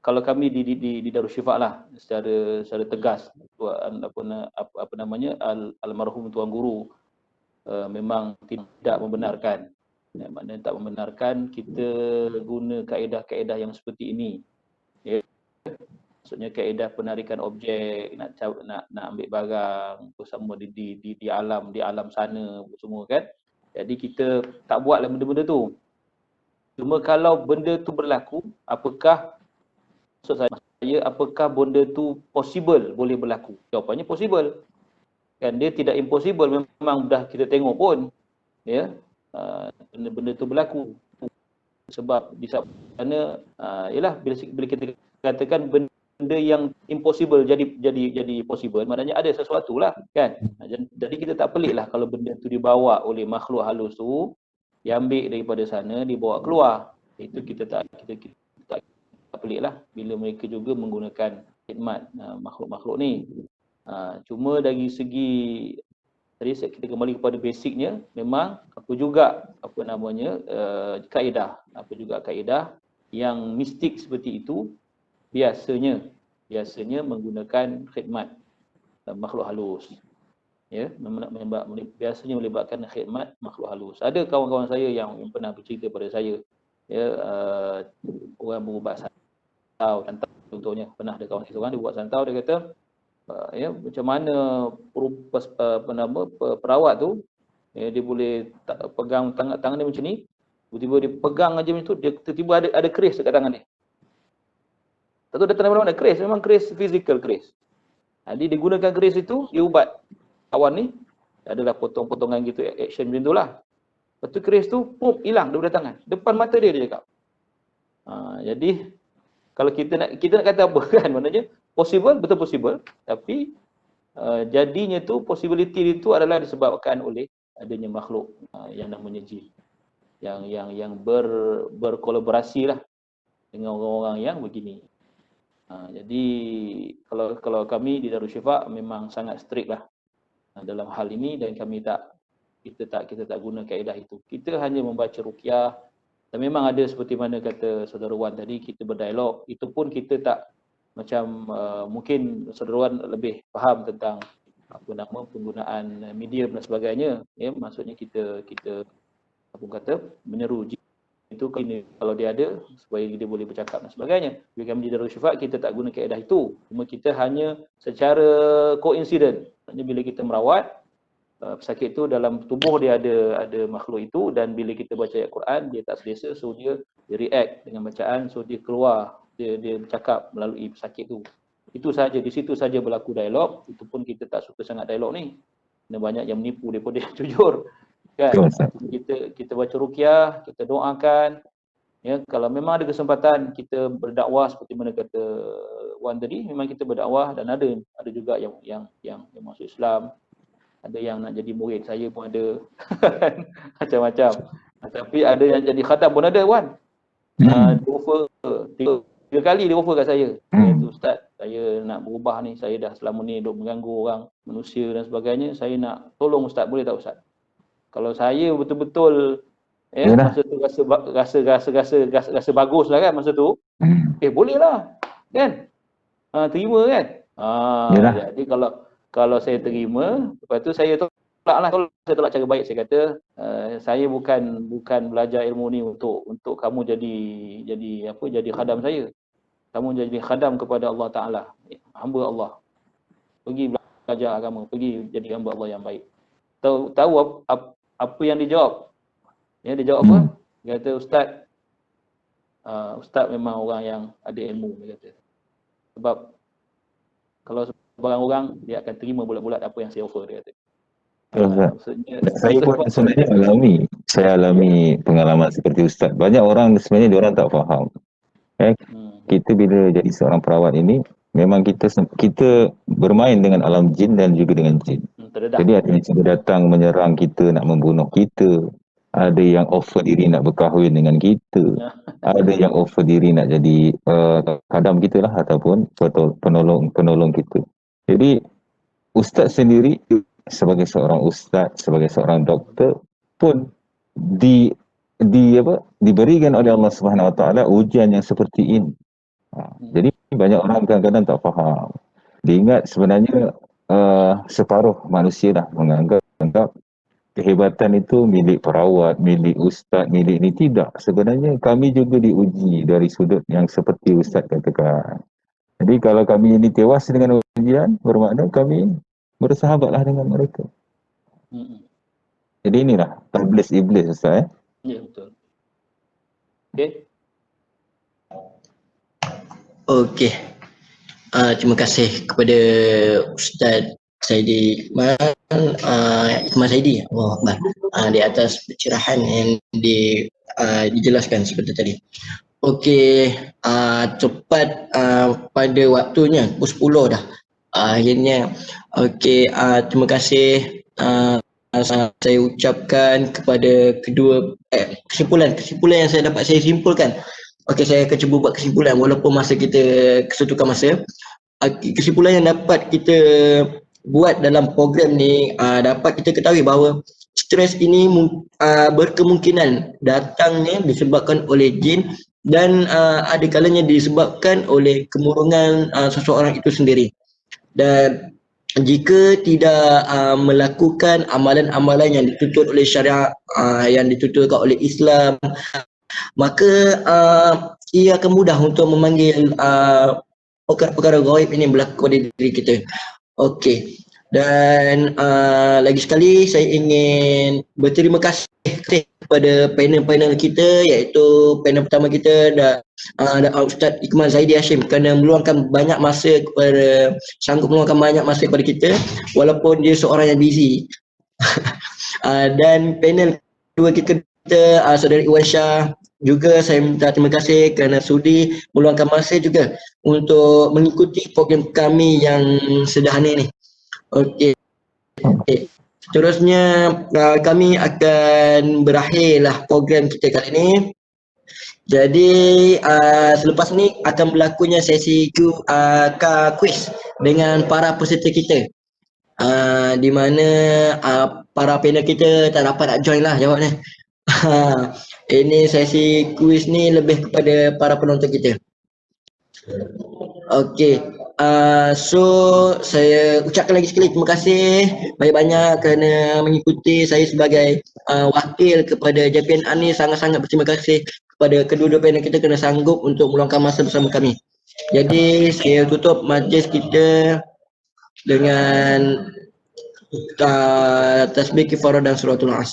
kalau kami di Darussyifaa lah secara tegas, apa namanya, almarhum tuan guru memang tidak membenarkan. Maknanya tak membenarkan kita guna kaedah-kaedah yang seperti ini. Ya. Maksudnya kaedah penarikan objek, nak ambil barang bersama di alam sana semua kan. Jadi kita tak buatlah benda-benda tu. Cuma kalau benda tu berlaku, apakah benda tu possible boleh berlaku? Jawapannya possible. Kan dia tidak impossible, memang dah kita tengok pun ya, benda-benda tu berlaku. Sebab di sana ialah bila kita katakan benda yang impossible jadi possible, maknanya ada sesuatu lah kan. Jadi kita tak pelik lah kalau benda tu dibawa oleh makhluk halus tu, diambil daripada sana, dibawa keluar. Itu kita tak pelik lah bila mereka juga menggunakan khidmat makhluk-makhluk ni. Cuma dari segi tadi kita kembali kepada basicnya, memang apa juga kaedah yang mistik seperti itu biasanya menggunakan khidmat makhluk halus. Ya, biasanya melibatkan khidmat makhluk halus. Ada kawan-kawan saya yang pernah bercerita pada saya, ya, orang berubat santau, contohnya pernah ada kawan saya seorang dia buat santau, dia kata ya, macam mana perawat tu ya, dia boleh pegang tangan dia macam ni, tiba-tiba dia pegang aja macam tu, dia tiba-tiba ada keris dekat tangan dia. Tak tahu datang dari mana keris, memang keris physical keris. Jadi dia gunakan keris itu, dia ubat kawan ni, adalah potong-potongan gitu, action macam tu lah. Lepas tu keris tu, hilang daripada tangan. Depan mata dia cakap. Jadi, kalau kita nak kata apa kan, maknanya possible, betul possible. Tapi, jadinya tu, possibility itu adalah disebabkan oleh adanya makhluk yang namanya jin. Yang berkolaborasi lah dengan orang-orang yang begini. Jadi, kalau kami di Darussyifaa memang sangat strict lah dalam hal ini, dan kita tak guna kaedah itu. Kita hanya membaca ruqyah, dan memang ada seperti mana kata saudara Wan tadi, kita berdialog. Itu pun kita tak macam mungkin saudara Wan lebih faham tentang penggunaan medium dan sebagainya. Ya, maksudnya kita menyeru jin itu kalau dia ada supaya dia boleh bercakap dan sebagainya. Bila kami di Darussyifaa kita tak guna kaedah itu. Cuma kita hanya secara koinsiden. Maksudnya bila kita merawat pesakit itu, dalam tubuh dia ada makhluk itu, dan bila kita baca ayat Quran dia tak selesa, so dia react dengan bacaan, so dia keluar, dia bercakap melalui pesakit itu. Itu saja, di situ saja berlaku dialog. Itu pun kita tak suka sangat dialog ni. Ada banyak yang menipu daripada jujur. Kan? Kita baca ruqyah, kita doakan. Ya, kalau memang ada kesempatan kita berdakwah seperti mana kata Wan tadi, memang kita berdakwah, dan ada juga yang masuk Islam. Ada yang nak jadi murid, saya pun ada. Macam-macam. Tapi ada yang jadi khatam pun ada, Wan. Dia offer tiga kali dia offer kat saya. Itu Ustaz, saya nak berubah ni, saya dah selama ni duk mengganggu orang, manusia dan sebagainya. Saya nak tolong Ustaz, boleh tak Ustaz? Kalau saya betul-betul Yalah. masa tu rasa bagus lah kan masa tu. Boleh lah. Kan? Terima kan? Yalah. Jadi kalau saya terima, lepas tu saya tolak lah. Saya tolak cara baik. Saya kata, saya bukan belajar ilmu ni untuk kamu jadi khadam saya. Kamu jadi khadam kepada Allah Ta'ala. Hamba Allah. Pergi belajar agama. Pergi jadi hamba Allah yang baik. Tahu apa yang dijawab? Dia jawab apa? Dia kata, Ustaz memang orang yang ada ilmu. Dia kata. Sebab kalau sebarang orang, dia akan terima bulat-bulat apa yang saya offer. Dia kata. Maksudnya, saya pun sebenarnya saya alami pengalaman seperti Ustaz. Banyak orang sebenarnya diorang tak faham. Kita bila jadi seorang perawat ini, memang kita bermain dengan alam jin dan juga dengan jin. Jadi ada yang cuba datang menyerang kita, nak membunuh kita. Ada yang offer diri nak berkahwin dengan kita. Ada yang offer diri nak jadi khadam kita lah ataupun penolong kita. Jadi Ustaz sendiri sebagai seorang ustaz, sebagai seorang doktor pun diberikan oleh Allah Subhanahu Wa Taala ujian yang seperti ini. Jadi banyak orang kadang-kadang tak faham. Dia ingat sebenarnya separuh manusia dah menganggap kehebatan itu milik perawat, milik ustaz, milik ini. Tidak. Sebenarnya kami juga diuji dari sudut yang seperti ustaz katakan. Jadi kalau kami ini tewas dengan ujian, bermakna kami bersahabatlah dengan mereka. Jadi inilah iblis Ustaz. Ya, betul. Okey. Okey. Terima kasih kepada Ustaz Saidi Iqmal, Iqmal Saidi, di atas pencerahan yang dijelaskan seperti tadi. Okey, cepat pada waktunya, pukul 10 dah. Akhirnya, okey, terima kasih saya ucapkan kepada kedua kesimpulan yang saya dapat saya simpulkan. Okey, saya akan cuba buat kesimpulan walaupun masa kita kesetukan masa. Kesimpulan yang dapat kita buat dalam program ni, dapat kita ketahui bahawa stres ini berkemungkinan datangnya disebabkan oleh jin dan ada kalanya disebabkan oleh kemurungan seseorang itu sendiri. Dan jika tidak melakukan amalan-amalan yang dituntut oleh syariat, yang dituntutkan oleh Islam, maka ia akan mudah untuk memanggil perkara-perkara gaib ini berlaku pada diri kita. Okey. Dan lagi sekali saya ingin berterima kasih kepada panel-panel kita, iaitu panel pertama kita Ustaz Iqmal Zaidi Hashim, kerana sanggup meluangkan banyak masa kepada kita walaupun dia seorang yang busy. Dan panel kedua kita saudara Iwan Shah juga, saya minta terima kasih kerana sudi meluangkan masa juga untuk mengikuti program kami yang sederhana ni. Okey. Seterusnya kami akan berakhirlah program kita kali ini. Jadi selepas ni akan berlakunya sesi quiz dengan para peserta kita. Di mana para panel kita tak dapat nak join lah jawabnya. Ini sesi quiz ni lebih kepada para penonton kita. Okey. So saya ucapkan lagi sekali terima kasih banyak-banyak kerana mengikuti saya sebagai wakil kepada JPNA ni. Sangat-sangat berterima kasih kepada kedua-dua panel kita kerana sanggup untuk meluangkan masa bersama kami. Jadi saya tutup majlis kita dengan tasbih kifarah dan suratul as.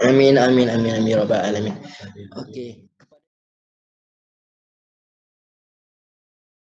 Amin amin amin amin rabbal alamin. Okey.